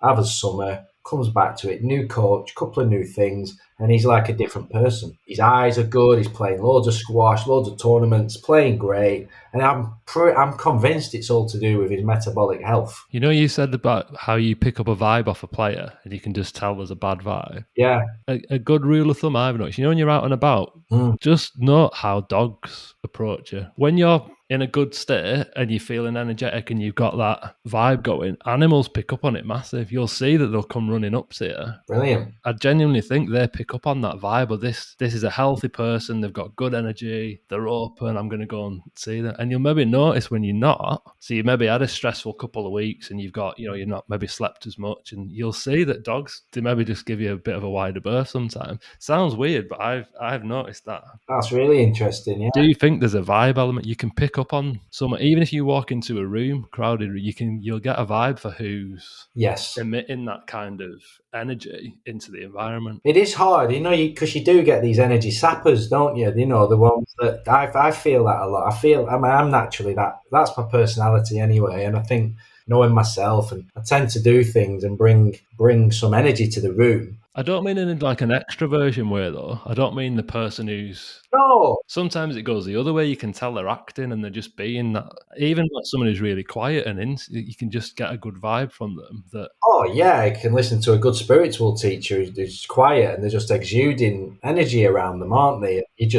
Have a summer, comes back to it, new coach, couple of new things, and he's like a different person. His eyes are good. He's playing loads of squash, loads of tournaments, playing great. And I'm convinced it's all to do with his metabolic health. You said about how you pick up a vibe off a player and you can just tell there's a bad vibe. Yeah. A good rule of thumb I've noticed, when you're out and about, just note how dogs approach you. When you're in a good state and you're feeling energetic and you've got that vibe going, animals pick up on it massive. You'll see that they'll come running up to you. Brilliant. I genuinely think they pick up on that vibe of this is a healthy person, they've got good energy, they're open, I'm going to go and see them. And you'll maybe notice when you're not, so you maybe had a stressful couple of weeks and you've got, you're not maybe slept as much, and you'll see that dogs, they maybe just give you a bit of a wider berth sometimes. Sounds weird, but I've noticed that. That's really interesting, yeah. Do you think there's a vibe element you can pick up on someone, even if you walk into a room crowded, you'll get a vibe for who's emitting that kind of energy into the environment? It is hard, because you do get these energy sappers, don't you? The ones that I feel that a lot. I'm naturally that's my personality anyway, and I think knowing myself, and I tend to do things and bring some energy to the room. I don't mean in like an extroversion way, though. I don't mean the person who's... No. Sometimes it goes the other way. You can tell they're acting and they're just being that. Even like someone who's really quiet and you can just get a good vibe from them. Oh, yeah, I can listen to a good spiritual teacher who's quiet and they're just exuding energy around them, aren't they? You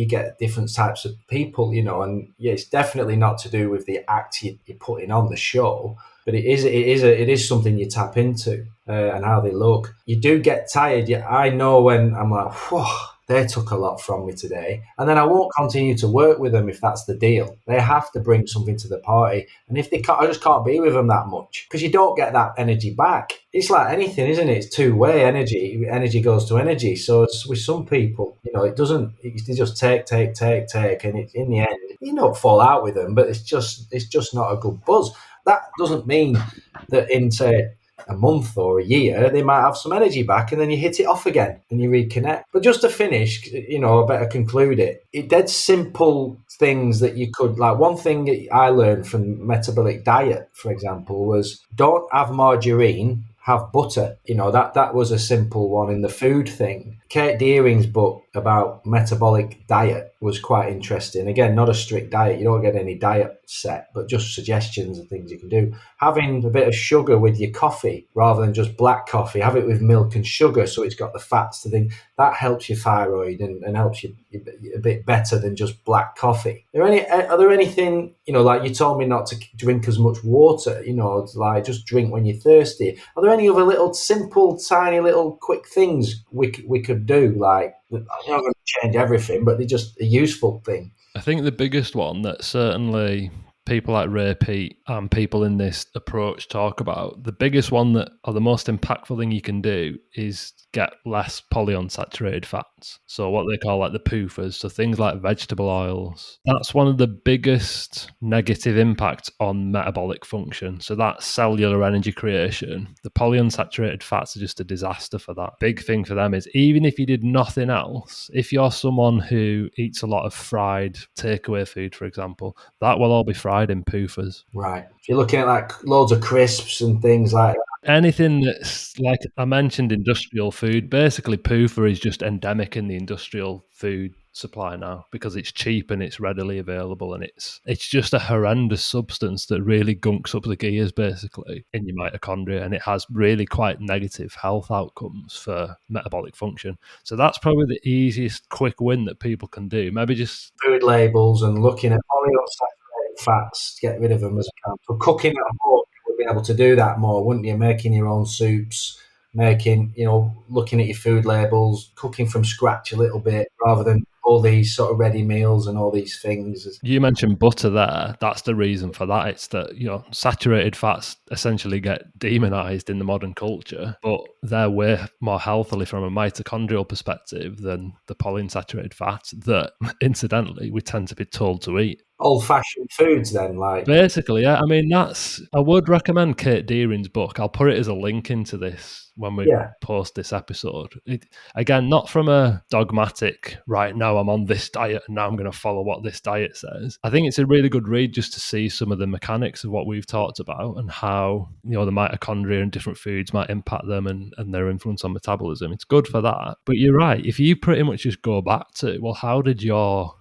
get different types of people, and yeah, it's definitely not to do with the act you're putting on the show. But it is something you tap into and how they look. You do get tired. I know when I'm like, whoa, they took a lot from me today. And then I won't continue to work with them if that's the deal. They have to bring something to the party. And if they can't, I just can't be with them that much because you don't get that energy back. It's like anything, isn't it? It's two-way energy. Energy goes to energy. So it's with some people, it doesn't, they just take. And in the end, you don't fall out with them, but it's just not a good buzz. That doesn't mean that in, say, a month or a year, they might have some energy back and then you hit it off again and you reconnect. But just to finish, I better conclude it. It dead simple things that you could, like one thing I learned from metabolic diet, for example, was don't have margarine, have butter. That was a simple one in the food thing. Kate Deering's book about metabolic diet was quite interesting. Again, not a strict diet. You don't get any diet set, but just suggestions and things you can do. Having a bit of sugar with your coffee rather than just black coffee, have it with milk and sugar so it's got the fats to think. That helps your thyroid and helps you a bit better than just black coffee. Are there anything, like you told me not to drink as much water, like just drink when you're thirsty. Are there any other little simple, tiny little quick things we could do? Like, I'm not going to change everything, but they're just a useful thing. I think the biggest one that certainly people like Ray Peat and people in this approach talk about, the biggest one that, or the most impactful thing you can do is get less polyunsaturated fats. So what they call like the PUFAs, so things like vegetable oils. That's one of the biggest negative impacts on metabolic function. So that's cellular energy creation. The polyunsaturated fats are just a disaster for that. Big thing for them is even if you did nothing else, if you're someone who eats a lot of fried takeaway food, for example, that will all be fried in PUFAs. Right. If you're looking at like loads of crisps and things like that. Anything that's, like I mentioned, industrial food, basically PUFA is just endemic in the industrial food supply now because it's cheap and it's readily available, and it's just a horrendous substance that really gunks up the gears basically in your mitochondria, and it has really quite negative health outcomes for metabolic function. So that's probably the easiest quick win that people can do. Maybe just food labels and looking at polyunsaturated fats, get rid of them as I can. So cooking at home, you would be able to do that more, wouldn't you? Making your own soups, looking at your food labels, cooking from scratch a little bit rather than all these sort of ready meals and all these things. You mentioned butter there. That's the reason for that. It's that, saturated fats essentially get demonized in the modern culture, but they're way more healthily from a mitochondrial perspective than the polyunsaturated fats that, incidentally, we tend to be told to eat. Old-fashioned foods then, like basically, yeah. I mean, I would recommend Kate Deering's book. I'll put it as a link into this when we post this episode. Again, not from a dogmatic, right now I'm on this diet and now I'm going to follow what this diet says. I think it's a really good read just to see some of the mechanics of what we've talked about and how, the mitochondria and different foods might impact them and their influence on metabolism. It's good for that. But you're right. If you pretty much just go back to, well, how did your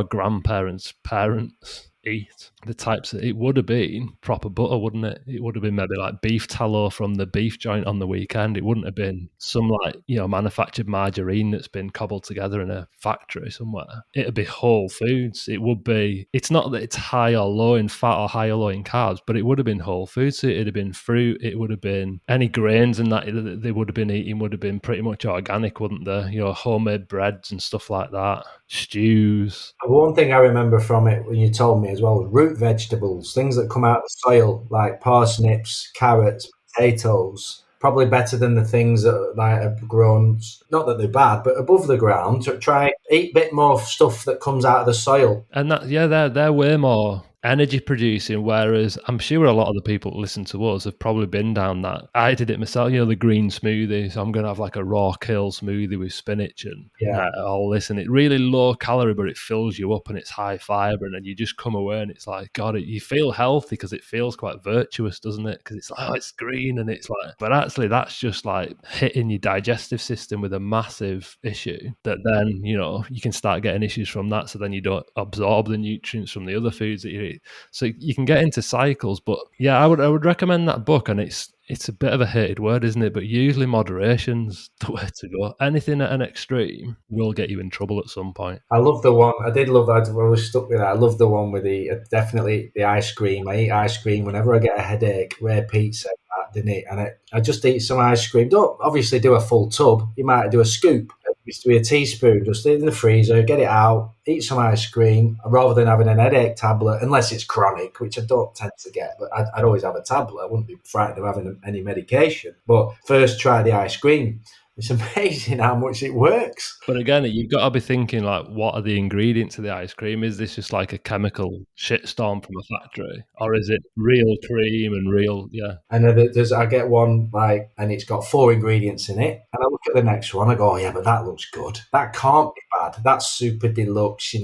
grandparents' parents eat? The types that it would have been proper butter, wouldn't it? It would have been maybe like beef tallow from the beef joint on the weekend. It wouldn't have been some manufactured margarine that's been cobbled together in a factory somewhere. It'd be whole foods. It would be, it's not that it's high or low in fat or high or low in carbs, but it would have been whole foods. So it'd have been fruit. It would have been any grains and that they would have been eating would have been pretty much organic, wouldn't they? Homemade breads and stuff like that. Stews. One thing I remember from it when you told me as well was root vegetables, things that come out of the soil, like parsnips, carrots, potatoes. Probably better than the things that have grown, not that they're bad, but above the ground. To try eat a bit more stuff that comes out of the soil. And they're way more energy producing, whereas I'm sure a lot of the people that listen to us have probably been down that. I did it myself, the green smoothie. So I'm going to have like a raw kale smoothie with spinach and all this, and it's really low calorie, but it fills you up and it's high fiber, and then you just come away and it's like, God, you feel healthy because it feels quite virtuous, doesn't it? Because it's like, oh, it's green, and it's like, but actually that's just like hitting your digestive system with a massive issue that then, you can start getting issues from that. So then you don't absorb the nutrients from the other foods that you eat. So you can get into cycles, but yeah, I would recommend that book, and it's a bit of a hated word, isn't it? But usually moderation's the way to go. Anything at an extreme will get you in trouble at some point. I love the one. I did love that. I was stuck with that. I love the one with definitely the ice cream. I eat ice cream whenever I get a headache. Ray Peat said that, didn't he? And I just eat some ice cream. Don't obviously do a full tub. You might do a scoop. used to be a teaspoon, just in the freezer, get it out, eat some ice cream, rather than having an headache tablet, unless it's chronic, which I don't tend to get, but I'd always have a tablet. I wouldn't be frightened of having any medication. But first try the ice cream. It's amazing how much it works. But again, you've got to be thinking, like, what are the ingredients of the ice cream? Is this just like a chemical shitstorm from a factory? Or is it real cream and real, yeah. And then I get one like, and it's got 4 ingredients in it. And I look at the next one, I go, oh, yeah, but that looks good. That can't be bad. That's super deluxe,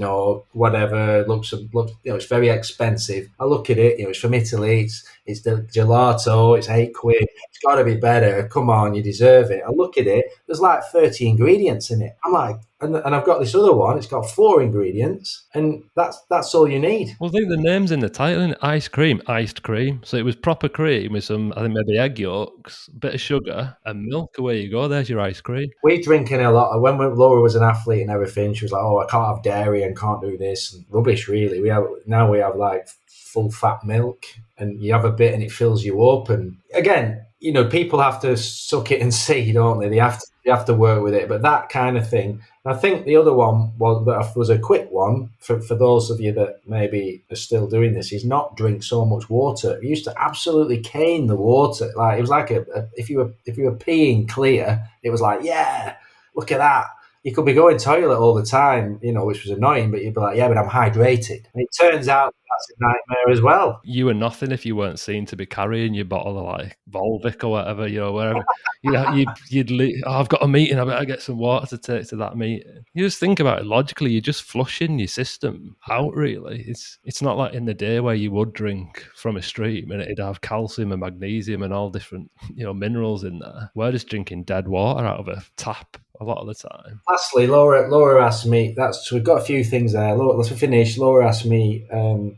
whatever. Looks, it's very expensive. I look at it, it's from Italy. It's the gelato. It's £8. It's got to be better. Come on, you deserve it. I look at it. There's like 30 ingredients in it. I'm like, and I've got this other one. It's got 4 ingredients, and that's all you need. Well, I think the name's in the title, isn't it? Ice cream, iced cream. So it was proper cream with some, I think maybe egg yolks, a bit of sugar and milk. Away you go. There's your ice cream. We're drinking a lot. When Laura was an athlete and everything, she was like, "Oh, I can't have dairy and can't do this." And rubbish, really. We have like full fat milk, and you have a bit, and it fills you up. And again, people have to suck it and see, don't they? They have to work with it. But that kind of thing. I think the other one was a quick one for those of you that maybe are still doing this, is not drink so much water. We used to absolutely cane the water. Like, it was like if you were peeing clear, it was like, yeah, look at that. You could be going toilet all the time, which was annoying, but you'd be like, yeah, but I'm hydrated. And it turns out that's a nightmare as well. You were nothing if you weren't seen to be carrying your bottle of like Volvic or whatever, wherever. I've got a meeting, I better get some water to take to that meeting. You just think about it logically, you're just flushing your system out, really. It's not like in the day where you would drink from a stream and it'd have calcium and magnesium and all different, minerals in there. We're just drinking dead water out of a tap a lot of the time. Lastly, Laura asked me, so we've got a few things there. Let's finish. Laura asked me,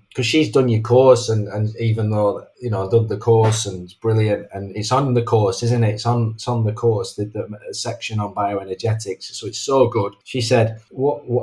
because she's done your course, and even though, I've done the course and it's brilliant, and it's on the course, isn't it? It's on the course, the section on bioenergetics. So it's so good. She said,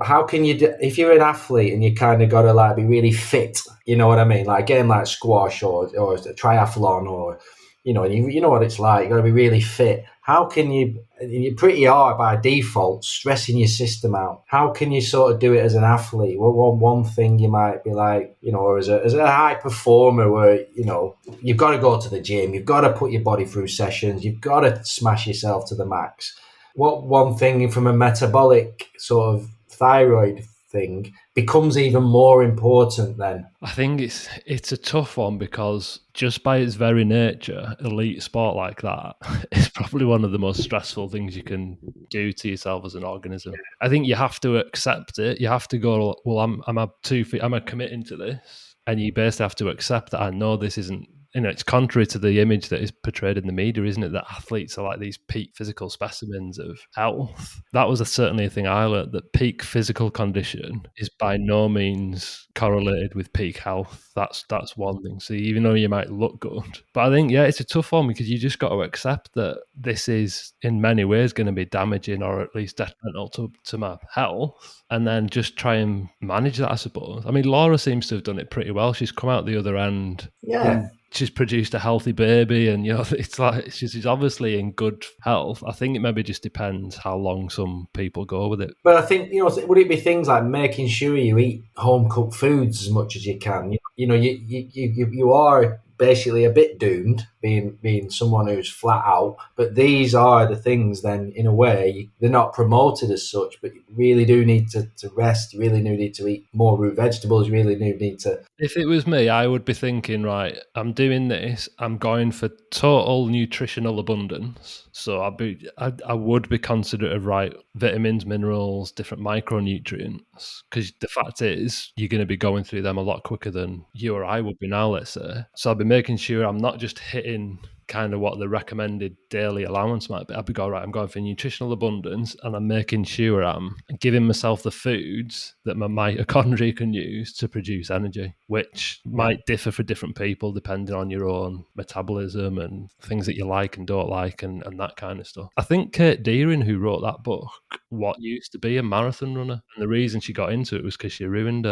how can you do, if you're an athlete and you kind of got to like be really fit, you know what I mean? Like a game like squash or a triathlon, or, you know what it's like. You got to be really fit. How can you're pretty hard by default, stressing your system out. How can you sort of do it as an athlete? Well, one thing you might be like, or as a high performer where, you've got to go to the gym, you've got to put your body through sessions, you've got to smash yourself to the max. What one thing from a metabolic sort of thyroid thing becomes even more important then? I think it's a tough one, because just by its very nature, elite sport like that is probably one of the most stressful things you can do to yourself as an organism. I think you have to accept it. You have to go, well, I'm committing to this, and you basically have to accept that I know this isn't. It's contrary to the image that is portrayed in the media, isn't it? That athletes are like these peak physical specimens of health. That was certainly a thing I learned, that peak physical condition is by no means correlated with peak health. That's one thing. So even though you might look good, but I think, yeah, it's a tough one, because you just got to accept that this is in many ways going to be damaging, or at least detrimental to my health, and then just try and manage that, I suppose. I mean, Laura seems to have done it pretty well. She's come out the other end. Yeah. She's produced a healthy baby, and it's like she's obviously in good health. I think it maybe just depends how long some people go with it. But I think, would it be things like making sure you eat home cooked foods as much as you can? You are basically a bit doomed being someone who's flat out, but these are the things then, in a way, they're not promoted as such, but you really do need to rest. You really do need to eat more root vegetables. You really do need to. If it was me, I would be thinking, right, I'm doing this, I'm going for total nutritional abundance. So I would be considerate of, right, vitamins, minerals, different micronutrients, because the fact is you're going to be going through them a lot quicker than you or I would be now, let's say. So I'd be making sure I'm not just hitting kind of what the recommended daily allowance might be. I'd be going, right, I'm going for nutritional abundance, and I'm making sure I'm giving myself the foods that my mitochondria can use to produce energy, which might differ for different people depending on your own metabolism and things that you like and don't like, and that kind of stuff. I think Kate Deering, who wrote that book, What Used to Be a Marathon Runner, and the reason she got into it was because she ruined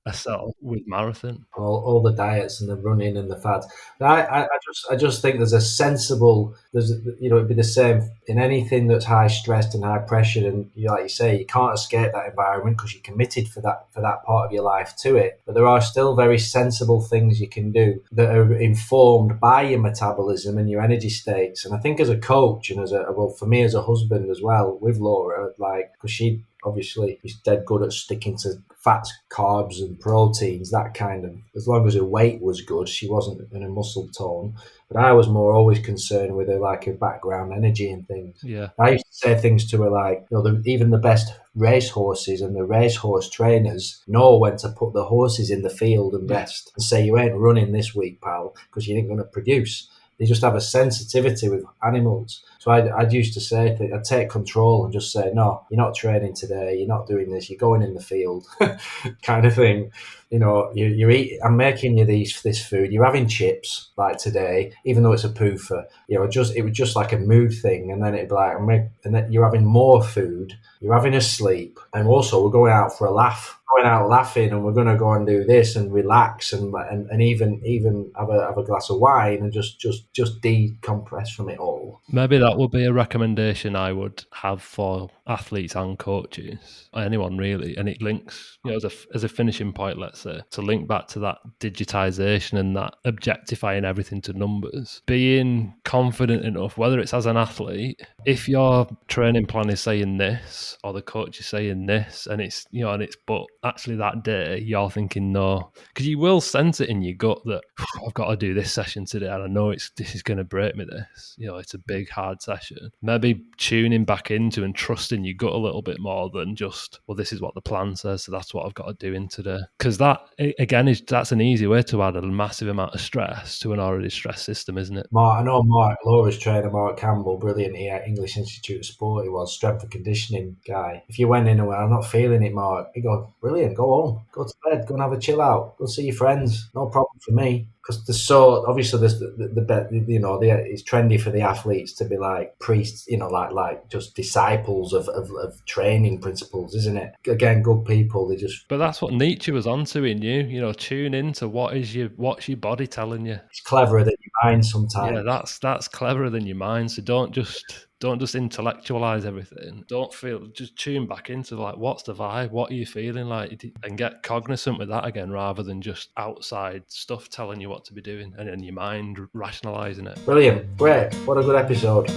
herself with marathon. All the diets and the running and the fads. I just think there's a sensible, it'd be the same in anything that's high stressed and high pressure. And like you say, you can't escape that environment because you're committed for that part of your life to it. But there are still very sensible things you can do that are informed by your metabolism and your energy states. And I think as a coach and for me as a husband as well with Laura, like, because she obviously is dead good at sticking to fats, carbs and proteins, that kind of, as long as her weight was good, she wasn't in a muscle tone. But I was more always concerned with her, like, her background energy and things. Yeah. I used to say things to her like, even the best race horses and the racehorse trainers know when to put the horses in the field and rest and say, you ain't running this week, pal, because you ain't going to produce. They just have a sensitivity with animals. So I used to say, I'd take control and just say, no, you're not training today. You're not doing this. You're going in the field kind of thing. You eat, I'm making you this food. You're having chips like today, even though it's a PUFA. It was just like a mood thing. And then it'd be like, and then you're having more food. You're having a sleep. And also we're going out for a laugh. Going out laughing, and we're going to go and do this and relax and even have a glass of wine and just decompress from it all. Maybe that would be a recommendation I would have for athletes and coaches, anyone really. And it links, as a finishing point, let's say, to link back to that digitization and that objectifying everything to numbers. Being confident enough, whether it's as an athlete, if your training plan is saying this or the coach is saying this, and but actually that day you're thinking no, because you will sense it in your gut that I've got to do this session today and I know this is going to break me. It's a big hard session. Maybe tuning back into and trusting your gut a little bit more than just, well, this is what the plan says, so that's what I've got to do in today. Because that again that's an easy way to add a massive amount of stress to an already stressed system, isn't it? I know Mark, Laura's trainer, Mark Campbell, brilliant here, English Institute of Sport, he was, strength and conditioning guy. If you went in and went, I'm not feeling it, Mark, he'd go, brilliant, go home, go to bed, go and have a chill out, go see your friends, no problem for me. Because obviously there's it's trendy for the athletes to be like priests, like just disciples of training principles, isn't it? Again, good people, But that's what Nietzsche was onto in you. Tune into what's your body telling you. It's cleverer than your mind sometimes. Yeah, that's cleverer than your mind. So don't just intellectualize everything. Just tune back into like, what's the vibe? What are you feeling like? And get cognizant with that again, rather than just outside stuff telling you what to be doing and in your mind rationalizing it. Brilliant. Great. What a good episode.